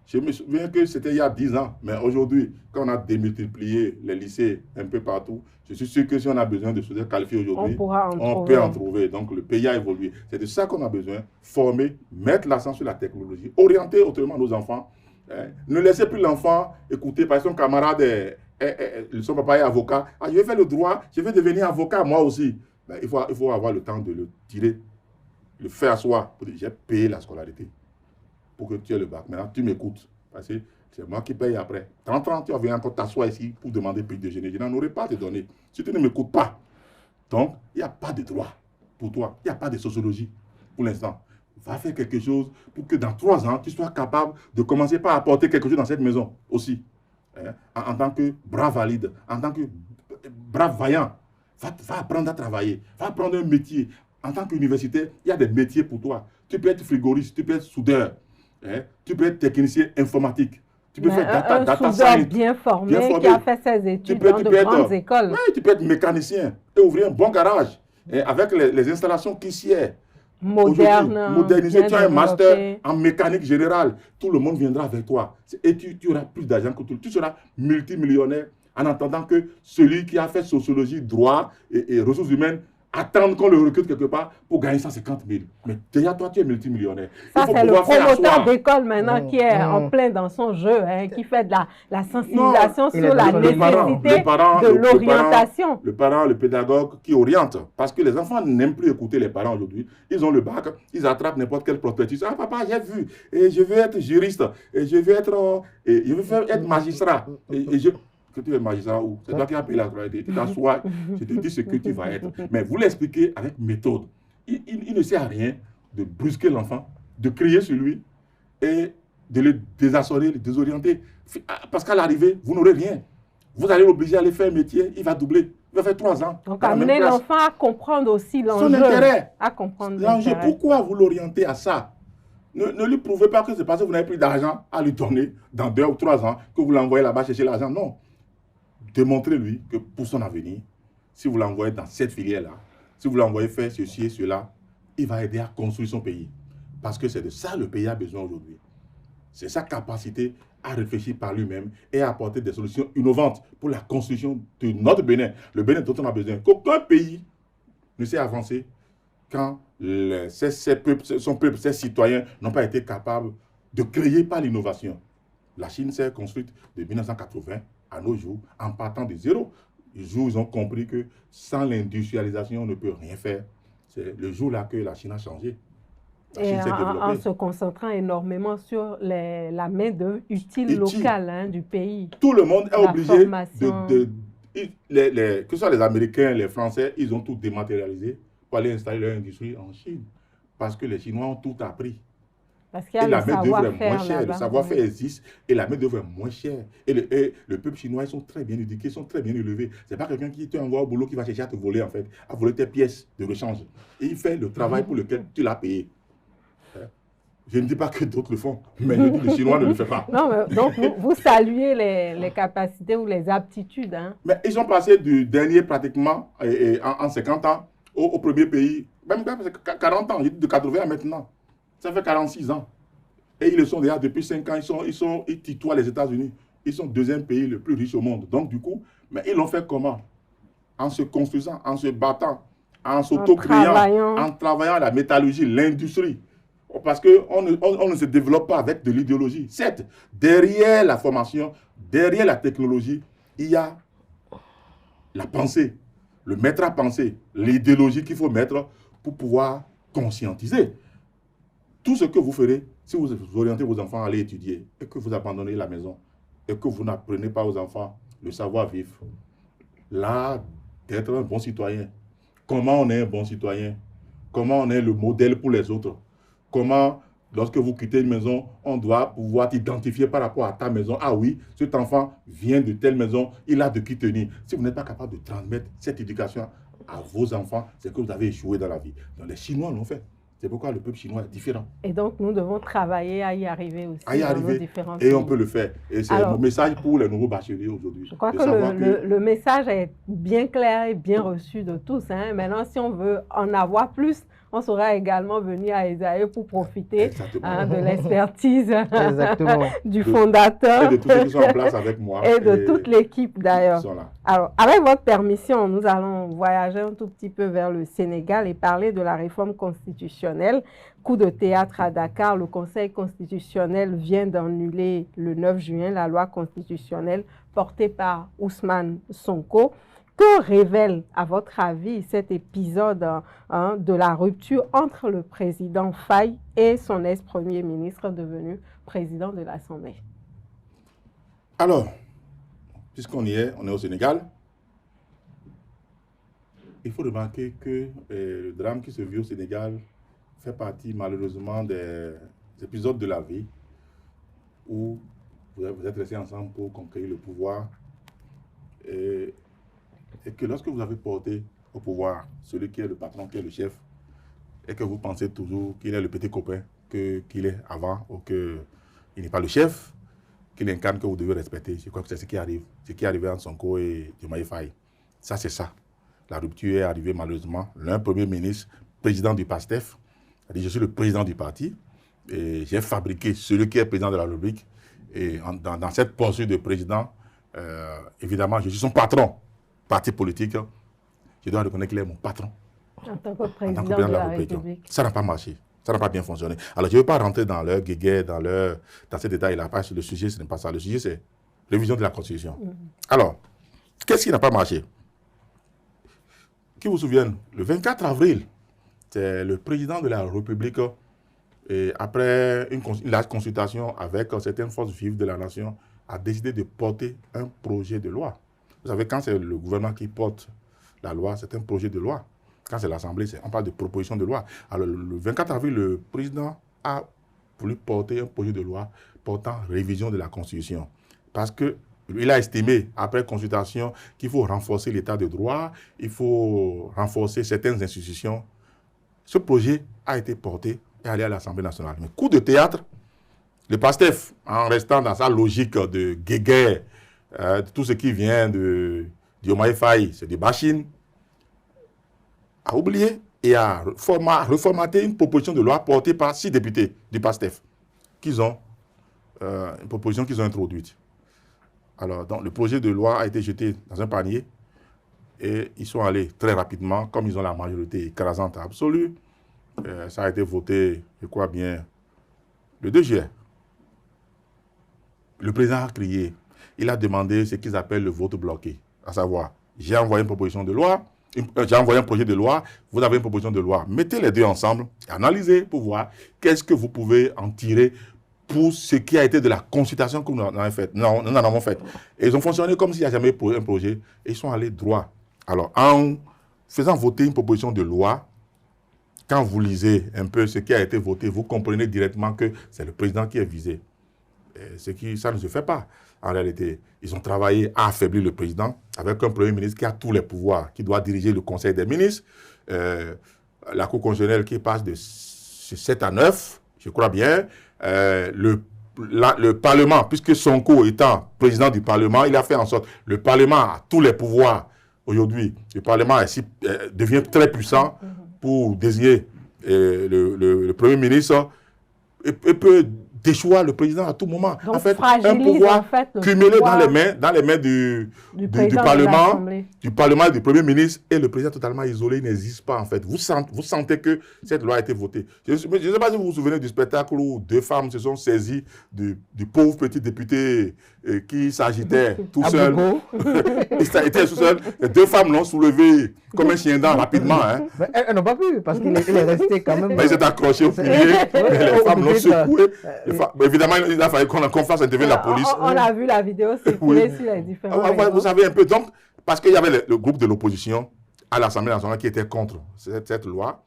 Je me souviens que c'était il y a 10 ans, mais aujourd'hui, quand on a démultiplié les lycées un peu partout, je suis sûr que si on a besoin de soudeurs qualifiés aujourd'hui, on peut en trouver. Donc le pays a évolué. C'est de ça qu'on a besoin. Former, mettre l'accent sur la technologie, orienter autrement nos enfants. Hein. Ne laissez plus l'enfant écouter par son camarade, son papa est avocat. Ah, je vais faire le droit, je vais devenir avocat moi aussi. Ben, il faut avoir le temps de le tirer, le faire asseoir pour dire j'ai payé la scolarité pour que tu aies le bac. Maintenant, tu m'écoutes. Parce que c'est moi qui paye après. 30 ans, tu vas venir encore t'asseoir ici pour demander plus de déjeuner. Je n'en aurais pas à te donner. Si tu ne m'écoutes pas. Donc, il n'y a pas de droit pour toi. Il n'y a pas de sociologie pour l'instant. Va faire quelque chose pour que dans 3 ans, tu sois capable de commencer par apporter quelque chose dans cette maison aussi. Hein? En tant que brave valide, en tant que brave vaillant. Va apprendre à travailler. Va apprendre un métier. En tant qu'universitaire, il y a des métiers pour toi. Tu peux être frigoriste, tu peux être soudeur. Hein? Tu peux être technicien informatique. Tu peux faire data science. Bien formé, qui a fait ses études dans de grandes écoles. Oui, tu peux être mécanicien et ouvrir un bon garage avec les installations qui s'y est. Modernisé, tu as un master en mécanique générale. Tout le monde viendra avec toi. Et tu auras plus d'argent que tout. Tu seras multimillionnaire en attendant que celui qui a fait sociologie, droit et ressources humaines attendre qu'on le recrute quelque part pour gagner 150 000. Mais déjà, toi, tu es multimillionnaire. Ça, c'est le promoteur d'école maintenant qui est en plein dans son jeu, hein, qui fait de la sensibilisation sur la nécessité de l'orientation. Le parent, le pédagogue qui oriente. Parce que les enfants n'aiment plus écouter les parents aujourd'hui. Ils ont le bac, ils attrapent n'importe quel prospectus. Ah, papa, j'ai vu, et je veux être juriste, et je veux être magistrat. Que tu es magistrat ou c'est toi qui as payé la scolarité. Tu t'assois, je te dis ce que tu vas être. Mais vous l'expliquez avec méthode. Il ne sert à rien de brusquer l'enfant, de crier sur lui et de le désassurer, le désorienter. Parce qu'à l'arrivée, vous n'aurez rien. Vous allez l'obliger à aller faire un métier, il va doubler. Il va faire 3 ans. Donc, amener l'enfant à comprendre aussi l'enjeu. Son intérêt. À comprendre l'enjeu. Pourquoi vous l'orientez à ça? Ne lui prouvez pas que c'est parce que vous n'avez plus d'argent à lui donner dans 2 ou 3 ans que vous l'envoyez là-bas chercher l'argent. Non. Démontrez-lui que pour son avenir, si vous l'envoyez dans cette filière-là, si vous l'envoyez faire ceci et cela, il va aider à construire son pays. Parce que c'est de ça le pays a besoin aujourd'hui. C'est sa capacité à réfléchir par lui-même et à apporter des solutions innovantes pour la construction de notre Bénin. Le Bénin dont on a besoin. Qu'aucun pays ne s'est avancé quand son peuple, ses citoyens n'ont pas été capables de créer par l'innovation. La Chine s'est construite de 1980 à nos jours, en partant de zéro. Le jour où ils ont compris que sans l'industrialisation, on ne peut rien faire. C'est le jour-là que la Chine a changé. Et en se concentrant énormément sur la main-d'œuvre utile locale, hein, du pays. Tout le monde est obligé que ce soit les Américains, les Français, ils ont tout dématérialisé pour aller installer leur industrie en Chine. Parce que les Chinois ont tout appris. Parce qu'il y a et la main-d'œuvre est moins chère, le savoir-faire existe et la main-d'œuvre est moins chère. Et le peuple chinois, ils sont très bien éduqués, ils sont très bien élevés. Ce n'est pas quelqu'un qui te envoie au boulot qui va chercher à te voler, en fait, à voler tes pièces de rechange. Et il fait le travail pour lequel tu l'as payé. Je ne dis pas que d'autres le font, mais je dis que le Chinois ne le fait pas. Non, mais donc vous saluez les capacités ou les aptitudes. Hein. Mais ils sont passés du dernier pratiquement en 50 ans au premier pays, même 40 ans, de 80 à maintenant. Ça fait 46 ans. Et ils le sont déjà depuis 5 ans. Ils tutoient les États-Unis. Ils sont le 2e pays le plus riche au monde. Donc, du coup, mais ils l'ont fait comment? En se construisant, en se battant, en s'auto-créant, en travaillant à la métallurgie, l'industrie. Parce qu'on ne se développe pas avec de l'idéologie. Certes, derrière la formation, derrière la technologie, il y a la pensée, le maître à penser, l'idéologie qu'il faut mettre pour pouvoir conscientiser. Tout ce que vous ferez, si vous orientez vos enfants à aller étudier et que vous abandonnez la maison et que vous n'apprenez pas aux enfants le savoir-vivre, l'art d'être un bon citoyen, comment on est un bon citoyen, comment on est le modèle pour les autres, comment, lorsque vous quittez une maison, on doit pouvoir t'identifier par rapport à ta maison. Ah oui, cet enfant vient de telle maison, il a de qui tenir. Si vous n'êtes pas capable de transmettre cette éducation à vos enfants, c'est que vous avez échoué dans la vie. Donc les Chinois l'ont fait. C'est pourquoi le peuple chinois est différent. Et donc, nous devons travailler à y arriver aussi. À y arriver, et on peut le faire. Et c'est mon message pour les nouveaux bacheliers aujourd'hui. Je crois que le message est bien clair et bien reçu de tous. Hein. Maintenant, si on veut en avoir plus, on sera également venu à Esaïe pour profiter de l'expertise du fondateur. Et de tous ceux qui sont en place avec moi. Et de toute l'équipe d'ailleurs. Alors, avec votre permission, nous allons voyager un tout petit peu vers le Sénégal et parler de la réforme constitutionnelle. Coup de théâtre à Dakar, le Conseil constitutionnel vient d'annuler le 9 juin la loi constitutionnelle portée par Ousmane Sonko. Que révèle, à votre avis, cet épisode de la rupture entre le président Faye et son ex-premier ministre devenu président de l'Assemblée? Alors, puisqu'on y est, on est au Sénégal, il faut remarquer que le drame qui se vit au Sénégal fait partie malheureusement des épisodes de la vie où vous êtes restés ensemble pour conquérir le pouvoir et que lorsque vous avez porté au pouvoir celui qui est le patron, qui est le chef, et que vous pensez toujours qu'il est le petit copain qu'il est avant ou qu'il n'est pas le chef, qu'il incarne que vous devez respecter. Je crois que c'est ce qui arrive. Ce qui est arrivé en Sonko et Diomaye Faye. Ça, c'est ça. La rupture est arrivée malheureusement. L'un premier ministre, président du PASTEF, a dit je suis le président du parti et j'ai fabriqué celui qui est président de la République. Et dans cette poursuite de président, évidemment, je suis son patron. Parti politique, je dois reconnaître qu'il est mon patron. En tant que président de la République. Ça n'a pas marché. Ça n'a pas bien fonctionné. Alors, je ne veux pas rentrer dans leur guéguerre, dans ces détails-là. Le sujet, ce n'est pas ça. Le sujet, c'est révision de la Constitution. Alors, qu'est-ce qui n'a pas marché? Qui vous souvienne, le 24 avril, c'est le président de la République, et après la consultation avec certaines forces vives de la nation, a décidé de porter un projet de loi. Vous savez, quand c'est le gouvernement qui porte la loi, c'est un projet de loi. Quand c'est l'Assemblée, on parle de proposition de loi. Alors, le 24 avril, le président a voulu porter un projet de loi portant révision de la Constitution. Parce qu'il a estimé, après consultation, qu'il faut renforcer l'état de droit, il faut renforcer certaines institutions. Ce projet a été porté et allé à l'Assemblée nationale. Mais coup de théâtre, le PASTEF, en restant dans sa logique de guéguerre, tout ce qui vient de Diomaye Faye, c'est des bachines, a oublié et a reformaté une proposition de loi portée par 6 députés du PASTEF, une proposition qu'ils ont introduite. Alors, donc, le projet de loi a été jeté dans un panier et ils sont allés très rapidement, comme ils ont la majorité écrasante absolue. Ça a été voté, je crois bien, le 2 juillet. Le président a crié. Il a demandé ce qu'ils appellent le vote bloqué. À savoir, j'ai envoyé une proposition de loi, j'ai envoyé un projet de loi, vous avez une proposition de loi. Mettez les deux ensemble, analysez pour voir qu'est-ce que vous pouvez en tirer pour ce qui a été de la consultation que nous en avons fait. Et ils ont fonctionné comme s'il n'y a jamais eu un projet. Et ils sont allés droit. Alors, en faisant voter une proposition de loi, quand vous lisez un peu ce qui a été voté, vous comprenez directement que c'est le président qui est visé. Ça ne se fait pas. En réalité, ils ont travaillé à affaiblir le président avec un premier ministre qui a tous les pouvoirs, qui doit diriger le conseil des ministres, la Cour constitutionnelle qui passe de 7 à 9, je crois bien, le Parlement, puisque Sonko étant président du Parlement, il a fait en sorte que le Parlement a tous les pouvoirs. Aujourd'hui, le Parlement devient très puissant pour désigner le Premier ministre et peut déchoir le président à tout moment. Donc, en fait, un pouvoir cumulé dans les mains du Parlement, et du Premier ministre, et le président totalement isolé, il n'existe pas en fait. Vous sentez que cette loi a été votée. Je ne sais pas si vous vous souvenez du spectacle où 2 femmes se sont saisies du pauvre petit député qui s'agitait tout seul. Il s'agitait tout seul. Les 2 femmes l'ont soulevé comme un chien dent rapidement. Hein. Mais elles n'ont pas pu parce qu'il est resté quand même. Mais ils étaient accrochés au pilier. Les femmes l'ont secoué. Évidemment, il a fallu qu'on fasse intervenir la police. On a vu la vidéo circuler sur les différents réseaux. Vous savez un peu, donc, parce qu'il y avait le groupe de l'opposition à l'Assemblée nationale qui était contre cette loi.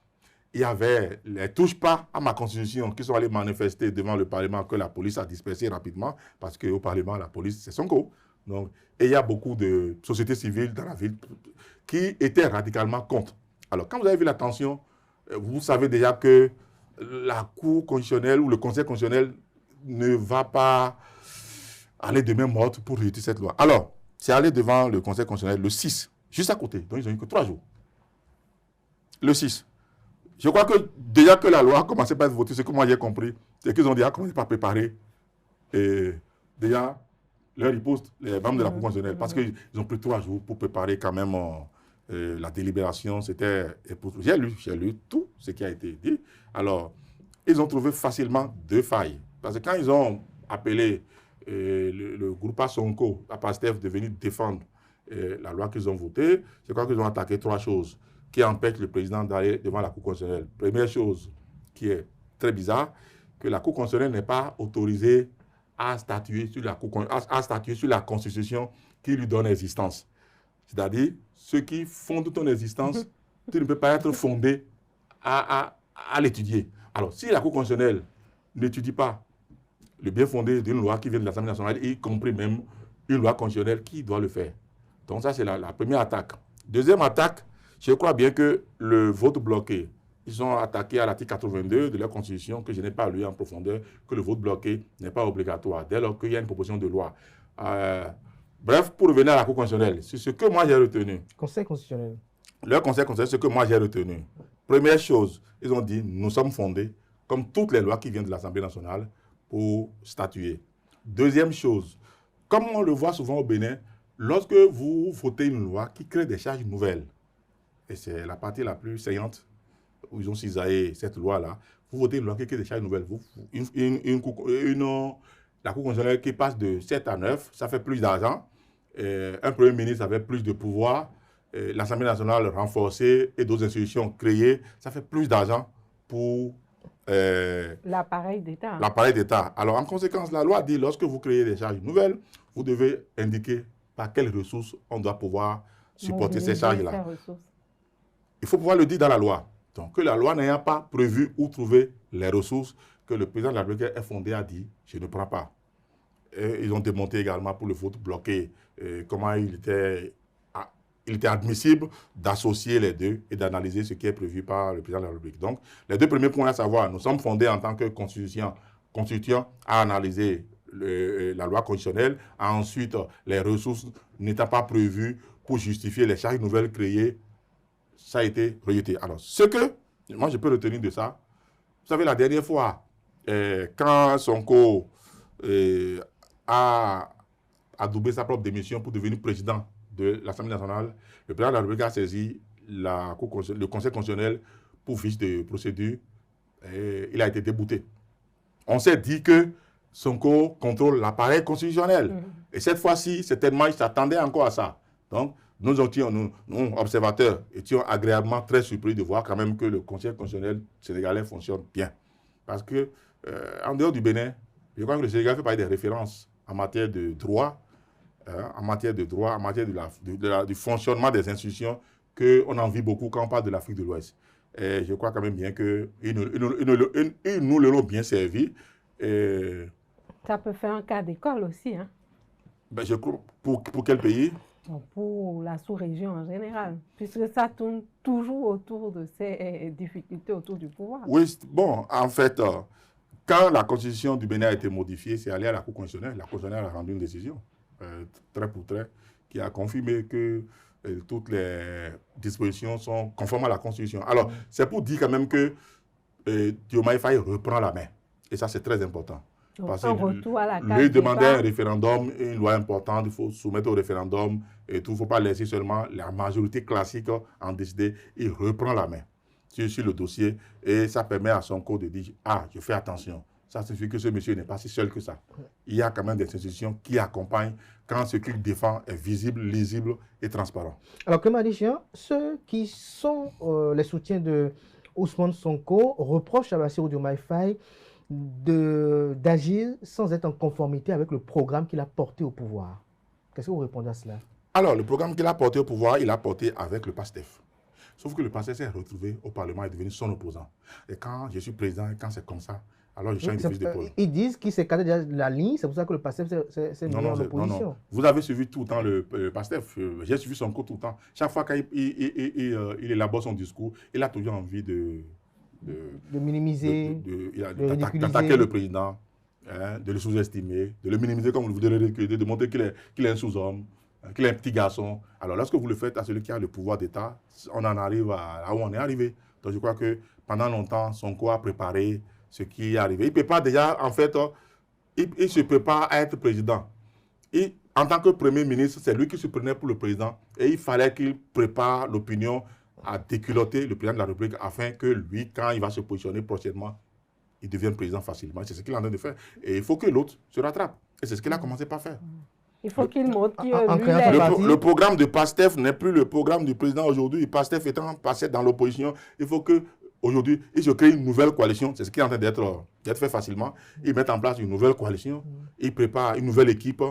Il y avait les touches pas à ma constitution qui sont allés manifester devant le Parlement que la police a dispersé rapidement parce qu'au Parlement, la police, c'est Sonko. Donc, et il y a beaucoup de sociétés civiles dans la ville qui étaient radicalement contre. Alors, quand vous avez vu la tension, vous savez déjà que la Cour constitutionnelle ou le Conseil constitutionnel ne va pas aller de même ordre pour rejeter cette loi. Alors, c'est aller devant le Conseil constitutionnel le 6, juste à côté. Donc, ils n'ont eu que 3 jours. Le 6. Je crois que déjà que la loi a commencé par être votée, ce que moi j'ai compris, c'est qu'ils ont déjà commencé par préparer déjà leur riposte, les membres de la Cour constitutionnelle, parce qu'ils ont pris 3 jours pour préparer quand même la délibération. J'ai lu tout ce qui a été dit. Alors, ils ont trouvé facilement 2 failles. Parce que quand ils ont appelé le groupe Sonko, la PASTEF, de venir défendre la loi qu'ils ont votée, je crois qu'ils ont attaqué 3 choses qui empêchent le président d'aller devant la Cour constitutionnelle. Première chose qui est très bizarre, que la Cour constitutionnelle n'est pas autorisée à statuer sur la Constitution qui lui donne existence. C'est-à-dire, ce qui fonde ton existence, tu ne peux pas être fondé à l'étudier. Alors, si la Cour constitutionnelle n'étudie pas le bien fondé d'une loi qui vient de l'Assemblée nationale, y compris même une loi constitutionnelle, qui doit le faire? Donc ça, c'est la première attaque. Deuxième attaque, je crois bien que le vote bloqué, ils ont attaqué à l'article 82 de leur constitution, que je n'ai pas lu en profondeur, que le vote bloqué n'est pas obligatoire, dès lors qu'il y a une proposition de loi. Bref, pour revenir à la Cour constitutionnelle, c'est ce que moi j'ai retenu. Conseil constitutionnel. Leur conseil constitutionnel, c'est ce que moi j'ai retenu. Première chose, ils ont dit, nous sommes fondés, comme toutes les lois qui viennent de l'Assemblée nationale, pour statuer. Deuxième chose, comme on le voit souvent au Bénin, lorsque vous votez une loi qui crée des charges nouvelles, et c'est la partie la plus saillante, où ils ont cisaillé cette loi-là, vous votez une loi qui crée des charges nouvelles. La Cour constitutionnelle qui passe de 7 à 9, ça fait plus d'argent. Un Premier ministre avait plus de pouvoir. L'Assemblée nationale renforcée et d'autres institutions créées, ça fait plus d'argent pour l'appareil d'État. L'appareil d'État. Alors, en conséquence, la loi dit, lorsque vous créez des charges nouvelles, vous devez indiquer par quelles ressources on doit pouvoir supporter ces charges-là. Il faut pouvoir le dire dans la loi. Donc, que la loi n'ayant pas prévu où trouver les ressources, que le président de la République est fondé à dire, je ne prends pas. Et ils ont démonté également pour le vote bloqué comment il était admissible d'associer les deux et d'analyser ce qui est prévu par le président de la République. Donc, les 2 premiers points à savoir, nous sommes fondés en tant que constituant à analyser la loi constitutionnelle, ensuite les ressources n'étant pas prévues pour justifier les charges nouvelles créées, ça a été rejeté. Alors, ce que moi je peux retenir de ça, vous savez, la dernière fois, quand Sonko a adoubé sa propre démission pour devenir président de l'Assemblée nationale, le président de la République a saisi le Conseil constitutionnel pour vice de procédure et il a été débouté. On s'est dit que Sonko contrôle l'appareil constitutionnel. Et cette fois-ci, certainement, il s'attendait encore à ça. Donc, nous, observateurs, étions agréablement très surpris de voir quand même que le Conseil constitutionnel sénégalais fonctionne bien. Parce que, en dehors du Bénin, je crois que le Sénégal fait partie des références en matière de droit, du fonctionnement des institutions qu'on envie beaucoup quand on parle de l'Afrique de l'Ouest. Et je crois quand même bien qu'ils nous l'ont bien servi. Ça peut faire un cas d'école aussi. Hein? Ben, je crois, pour quel pays? Pour la sous-région en général, puisque ça tourne toujours autour de ces difficultés autour du pouvoir. Oui, bon, en fait, quand la constitution du Bénin a été modifiée, c'est allé à la Cour constitutionnelle. La Cour constitutionnelle a rendu une décision, trait pour trait, qui a confirmé que toutes les dispositions sont conformes à la Constitution. Alors, c'est pour dire quand même que Diomaye Faye reprend la main. Et ça, c'est très important. Parce que lui demander un référendum, une loi importante, il faut soumettre au référendum et tout. Il ne faut pas laisser seulement la majorité classique en décider. Il reprend la main sur le dossier et ça permet à Sonko de dire « Ah, je fais attention ». Ça signifie que ce monsieur n'est pas si seul que ça. Il y a quand même des institutions qui accompagnent quand ce qu'il défend est visible, lisible et transparent. Alors, Clément Adéchian, ceux qui sont les soutiens de Ousmane Sonko reprochent à Bassirou Diomaye Faye d'agir sans être en conformité avec le programme qu'il a porté au pouvoir. Qu'est-ce que vous répondez à cela? Alors, le programme qu'il a porté au pouvoir, il a porté avec le PASTEF. Sauf que le PASTEF s'est retrouvé au Parlement et est devenu son opposant. Et quand je suis président, et quand c'est comme ça, alors je change de fusil d'épaule. Ils disent qu'il s'est cadré déjà la ligne, c'est pour ça que le PASTEF s'est mis en opposition. Non. Vous avez suivi tout le temps le PASTEF. J'ai suivi son cours tout le temps. Chaque fois qu'il élabore son discours, il a toujours envie de minimiser, d'attaquer le président, hein, de le sous-estimer, de le minimiser comme vous voulez le reculer, de montrer qu'il est un sous-homme, qu'il est un petit garçon. Alors lorsque vous le faites à celui qui a le pouvoir d'État, on en arrive à où on est arrivé. Donc je crois que pendant longtemps, Sonko a préparé ce qui est arrivé. Il ne peut pas déjà, en fait, il ne se peut pas être président. En tant que Premier ministre, c'est lui qui se prenait pour le président. Et il fallait qu'il prépare l'opinion à déculotter le président de la République afin que lui, quand il va se positionner prochainement, il devienne président facilement. C'est ce qu'il est en train de faire. Et il faut que l'autre se rattrape. Et c'est ce qu'il a commencé par faire. Il faut qu'il montre qu'il le programme de PASTEF n'est plus le programme du président aujourd'hui. PASTEF étant passé dans l'opposition, il faut que aujourd'hui, il se crée une nouvelle coalition. C'est ce qui est en train d'être fait facilement. Ils mettent en place une nouvelle coalition. Ils préparent une nouvelle équipe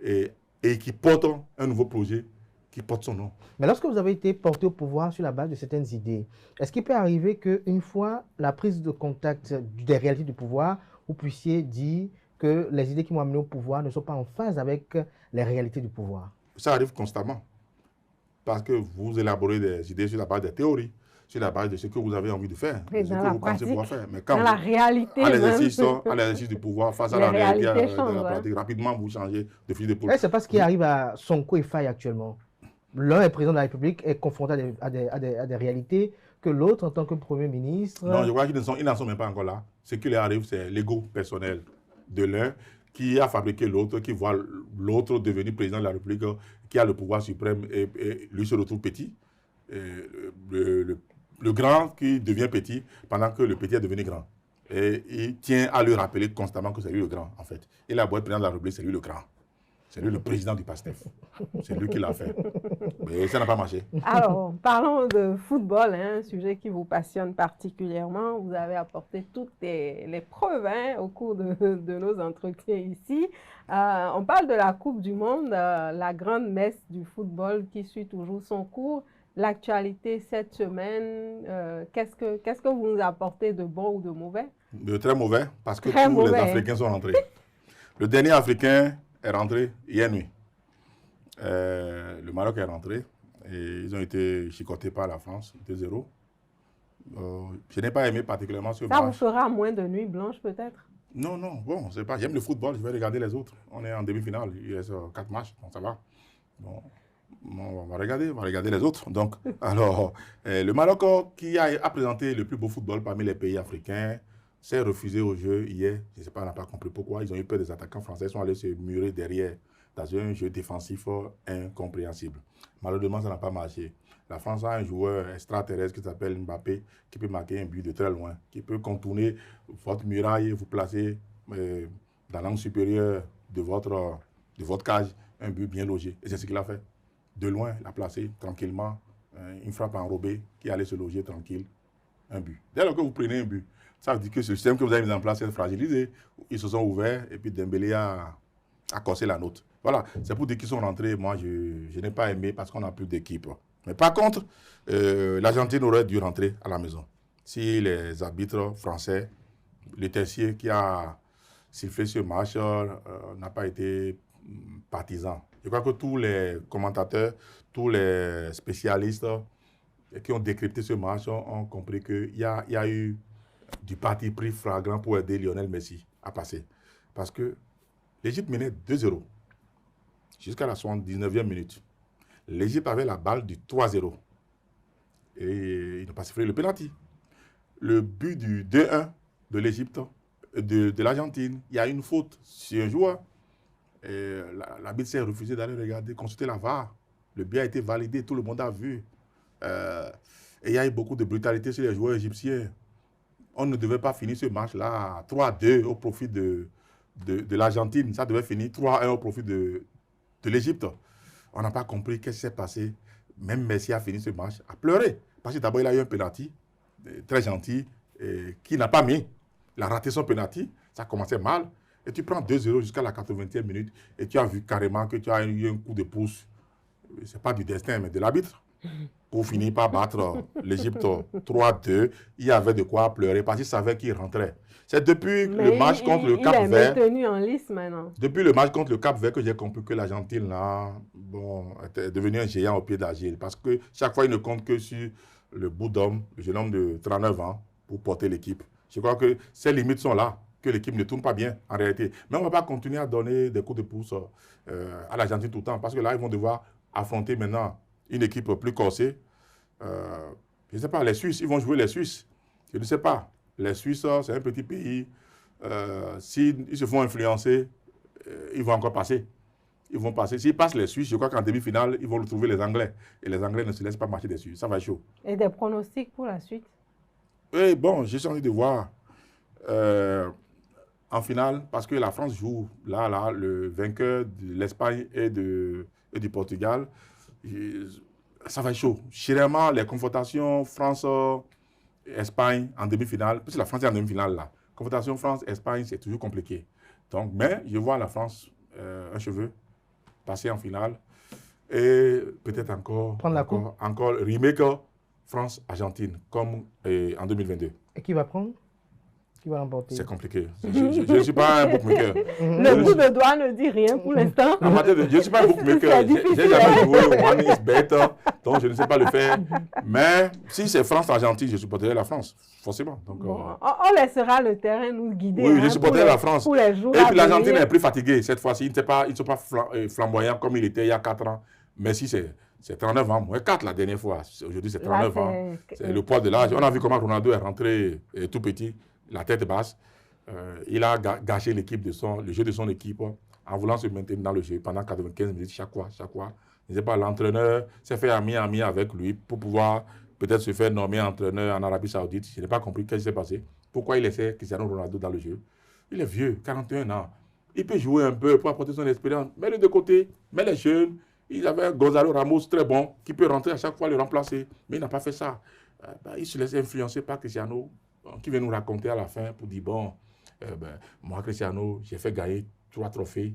et qui porte un nouveau projet qui porte son nom. Mais lorsque vous avez été porté au pouvoir sur la base de certaines idées, est-ce qu'il peut arriver qu'une fois la prise de contact des réalités du pouvoir, vous puissiez dire que les idées qui m'ont amené au pouvoir ne sont pas en phase avec les réalités du pouvoir? Ça arrive constamment. Parce que vous élaborez des idées sur la base des théories, sur la base de ce que vous avez envie de faire, de ce que vous pensez pouvoir faire. Mais quand dans la réalité, à l'exercice du pouvoir, face à la réalité de la pratique, rapidement vous changez de fusil d'épaule. C'est pas ce qui arrive à Sonko et Faye actuellement. L'un est président de la République, est confronté à des réalités que l'autre, en tant que Premier ministre... Non, je crois qu'ils n'en sont même pas encore là. Ce qui leur arrive, c'est l'ego personnel de l'un qui a fabriqué l'autre, qui voit l'autre devenir président de la République, qui a le pouvoir suprême et lui se retrouve petit. Le grand qui devient petit pendant que le petit est devenu grand. Et il tient à lui rappeler constamment que c'est lui le grand, en fait. Il a beau être président de la République, c'est lui le grand. C'est lui le président du PASTEF. C'est lui qui l'a fait. Mais ça n'a pas marché. Alors, parlons de football, un sujet qui vous passionne particulièrement. Vous avez apporté toutes les preuves au cours de nos entretiens ici. On parle de la Coupe du Monde, la grande messe du football qui suit toujours son cours. L'actualité cette semaine, qu'est-ce que vous nous apportez de bon ou de mauvais? De très mauvais, parce que tous les Africains sont rentrés. Le dernier Africain est rentré hier nuit. Le Maroc est rentré et ils ont été chicotés par la France, 2-0. Je n'ai pas aimé particulièrement ce match. Ça vous fera moins de nuit blanche peut-être? Non, bon, c'est pas. J'aime le football, je vais regarder les autres. On est en demi-finale, il reste 4 matchs, donc ça va. Bon, on va regarder les autres. Donc, alors, le Maroc qui a présenté le plus beau football parmi les pays africains s'est refusé au jeu hier. Je ne sais pas, on n'a pas compris pourquoi. Ils ont eu peur des attaquants français. Ils sont allés se murer derrière dans un jeu défensif incompréhensible. Malheureusement, ça n'a pas marché. La France a un joueur extraterrestre qui s'appelle Mbappé, qui peut marquer un but de très loin, qui peut contourner votre muraille et vous placer dans l'angle supérieur de votre cage, un but bien logé. Et c'est ce qu'il a fait. De loin, il a placé tranquillement une frappe enrobée qui allait se loger tranquille, un but. Dès lors que vous prenez un but, ça veut dire que ce système que vous avez mis en place est fragilisé. Ils se sont ouverts et puis Dembélé a cassé la note. Voilà, c'est pour dire qu'ils sont rentrés. Moi, je n'ai pas aimé parce qu'on n'a plus d'équipe. Mais par contre, l'Argentine aurait dû rentrer à la maison. Si les arbitres français, le Tessier qui a sifflé ce match n'a pas été partisan. Je crois que tous les commentateurs, tous les spécialistes qui ont décrypté ce match ont compris qu'il y a eu du parti pris flagrant pour aider Lionel Messi à passer. Parce que l'Égypte menait 2-0 jusqu'à la 79e minute. L'Égypte avait la balle du 3-0. Et ils n'ont pas sifflé le penalty. Le but du 2-1 de l'Égypte, de l'Argentine, il y a une faute sur un joueur. L'arbitre s'est refusé d'aller regarder, consulter la VAR. Le but a été validé, tout le monde a vu. Et il y a eu beaucoup de brutalité sur les joueurs égyptiens. On ne devait pas finir ce match-là 3-2 au profit de l'Argentine. Ça devait finir 3-1 au profit de l'Égypte. On n'a pas compris qu'est-ce qui s'est passé. Même Messi a fini ce match à pleurer. Parce que d'abord, il a eu un penalty très gentil qui n'a pas mis. Il a raté son penalty. Ça commençait mal. Et tu prends 2-0 jusqu'à la 80e minute et tu as vu carrément que tu as eu un coup de pouce. Ce n'est pas du destin, mais de l'arbitre. Pour finir par battre l'Égypte 3-2. Il y avait de quoi pleurer parce qu'il savait qu'il rentrait. C'est depuis le match contre le Cap Vert. Il est maintenu en lice maintenant. Depuis le match contre le Cap Vert que j'ai compris que l'Argentine était devenue un géant au pied d'argile. Parce que chaque fois, il ne compte que sur le bout d'homme, le jeune homme de 39 ans, pour porter l'équipe. Je crois que ces limites sont là, que l'équipe ne tourne pas bien en réalité. Mais on ne va pas continuer à donner des coups de pouce à l'Argentine tout le temps. Parce que là, ils vont devoir affronter maintenant une équipe plus corsée. Je ne sais pas, les Suisses, ils vont jouer les Suisses. Je ne sais pas. Les Suisses, c'est un petit pays. S'ils se font influencer, ils vont encore passer. Ils vont passer. S'ils passent les Suisses, je crois qu'en demi-finale, ils vont retrouver les Anglais. Et les Anglais ne se laissent pas marcher dessus. Ça va être chaud. Et des pronostics pour la suite? Oui, bon, j'ai envie de voir en finale, parce que la France joue là, le vainqueur de l'Espagne et du Portugal. Ça va être chaud. Généralement, les confrontations France-Espagne en demi-finale, puisque la France est en demi-finale là. Confrontation France-Espagne, c'est toujours compliqué. Donc, mais je vois la France, un cheveu, passer en finale et peut-être encore remake France-Argentine, comme en 2022. Et qui va prendre? Qui va remporter? C'est compliqué. Je ne suis pas un bookmaker. Le coup de doigt ne dit rien pour l'instant. Je ne suis pas un bookmaker. J'ai jamais joué au One is Better, donc je ne sais pas le faire. Mais si c'est France-Argentine, je supporterai la France, forcément. Donc, bon, on laissera le terrain nous guider. Oui, je supporterai la France. Pour les jours et puis l'Argentine est plus fatiguée cette fois-ci. Ils ne sont pas flamboyants comme il était il y a 4 ans. Mais si c'est 39 ans, moins 4 la dernière fois. Aujourd'hui, c'est 39 ans. C'est le poids de l'âge. On a vu comment Ronaldo est rentré tout petit, la tête basse. Il a gâché le jeu de son équipe en voulant se maintenir dans le jeu pendant 95 minutes chaque fois. Je ne sais pas, l'entraîneur s'est fait ami avec lui pour pouvoir peut-être se faire nommer entraîneur en Arabie Saoudite. Je n'ai pas compris ce qui s'est passé. Pourquoi il laissait Cristiano Ronaldo dans le jeu? Il est vieux, 41 ans. Il peut jouer un peu pour apporter son expérience. Mets-le de côté, mets les jeunes. Ils avaient Gonzalo Ramos très bon, qui peut rentrer à chaque fois, le remplacer. Mais il n'a pas fait ça. Il se laisse influencer par Cristiano, qui vient nous raconter à la fin pour dire, bon, moi, Cristiano, j'ai fait gagner 3 trophées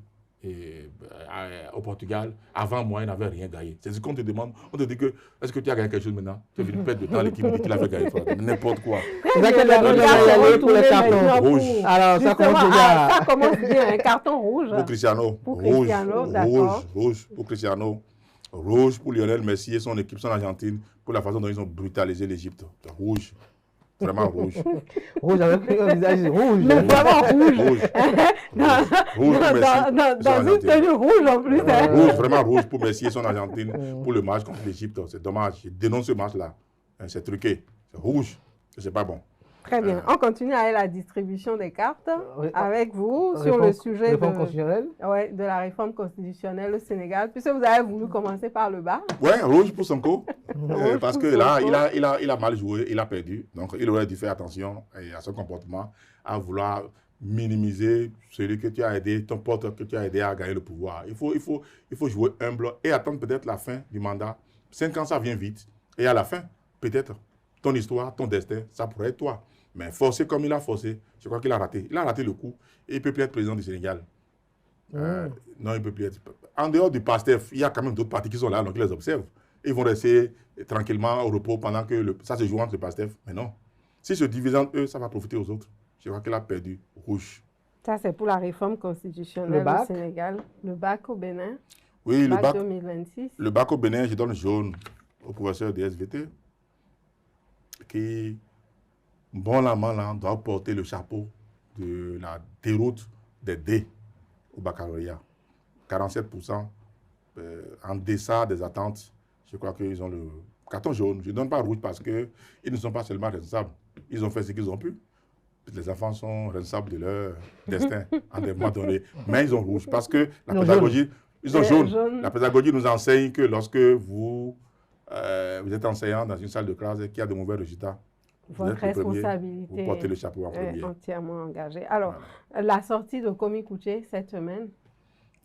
au Portugal. Avant moi, il n'avait rien gagné. C'est ce qu'on te demande. On te dit que, est-ce que tu as gagné quelque chose maintenant? Tu es venu perdre de temps, l'équipe dit qu'il avait gagné. N'importe quoi. Pour les cartons rouges. Alors, ça commence bien, un carton rouge. Pour Cristiano. Rouge pour Cristiano. Rouge pour Lionel Messi et son équipe, son Argentine, pour la façon dont ils ont brutalisé l'Égypte. Rouge. Vraiment rouge. Rouge avec un visage rouge. Mais vraiment rouge. Rouge dans une tenue rouge en plus. Rouge, vraiment rouge pour Messi et son Argentine pour le match contre l'Égypte. C'est dommage. Je dénonce ce match-là. C'est truqué. C'est rouge. C'est pas bon. Très bien. On continue avec la distribution des cartes avec vous sur le sujet de la réforme constitutionnelle au Sénégal, puisque vous avez voulu commencer par le bas. Oui, rouge pour Sonko. Parce que là, il a mal joué, il a perdu. Donc, il aurait dû faire attention à son comportement, à vouloir minimiser celui que tu as aidé, ton pote que tu as aidé à gagner le pouvoir. Il faut jouer humble et attendre peut-être la fin du mandat. 5 ans, ça vient vite. Et à la fin, peut-être, ton histoire, ton destin, ça pourrait être toi. Mais forcé comme il a forcé, je crois qu'il a raté. Il a raté le coup et il ne peut plus être président du Sénégal. Non, il ne peut plus être. En dehors du PASTEF, il y a quand même d'autres partis qui sont là, donc ils les observent. Ils vont rester tranquillement au repos pendant que ça se joue entre le PASTEF. Mais non. S'ils se divisent entre eux, ça va profiter aux autres. Je crois qu'il a perdu rouge. Ça, c'est pour la réforme constitutionnelle au Sénégal. Le bac au Bénin. Oui, le bac 2026. Le bac au Bénin, je donne jaune au professeur de SVT qui, bon la main, doit porter le chapeau de la déroute des D au baccalauréat. 47% en deçà des attentes. Je crois qu'ils ont le carton jaune. Je ne donne pas rouge parce qu'ils ne sont pas seulement responsables. Ils ont fait ce qu'ils ont pu. Les enfants sont responsables de leur destin à un moment donné. Mais ils ont rouge parce que la pédagogie, ils ont jaune. La pédagogie nous enseigne que lorsque vous êtes enseignant dans une salle de classe et qu'il y a de mauvais résultats, votre responsabilité vous portez le chapeau en premier. Est entièrement engagée. Alors, la sortie de Komi Kouché cette semaine?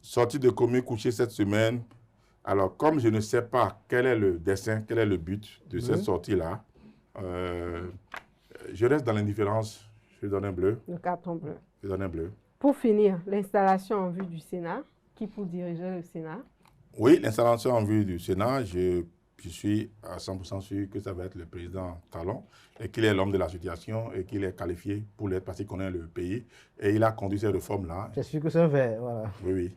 Sortie de Komi Kouché cette semaine. Alors, comme je ne sais pas quel est le dessin, quel est le but de cette sortie-là, je reste dans l'indifférence. Je donne un bleu. Le carton bleu. Je donne un bleu. Pour finir, l'installation en vue du Sénat. Qui pour diriger le Sénat? Oui, l'installation en vue du Sénat, je suis à 100% sûr que ça va être le président Talon et qu'il est l'homme de la situation et qu'il est qualifié pour l'être parce qu'il connaît le pays et il a conduit ces réformes-là. C'est sûr que c'est un vert, voilà. Oui.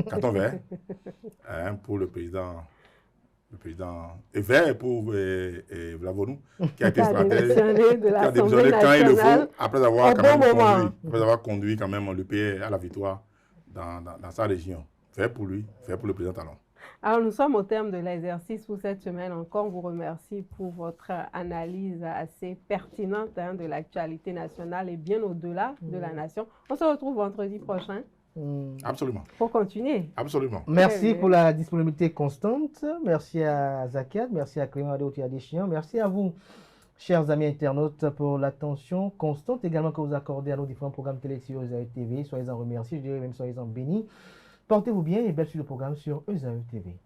Carton vert pour le président et vert pour Vlavonou qui a été stratège, qui a démissionné quand il le faut après avoir conduit quand même le pays à la victoire dans sa région. Vert pour lui, vert pour le président Talon. Alors, nous sommes au terme de l'exercice pour cette semaine. Encore, on vous remercie pour votre analyse assez pertinente de l'actualité nationale et bien au-delà de la nation. On se retrouve vendredi prochain. Absolument. Pour continuer. Absolument. Merci pour la disponibilité constante. Merci à Zakiat, merci à Clément Adéotia-Deschamps, merci à vous, chers amis internautes, pour l'attention constante également que vous accordez à nos différents programmes télé sur ESAE TV. Soyez-en remerciés, je dirais même soyez-en bénis. Portez-vous bien et belle suite de programme sur ESAE TV.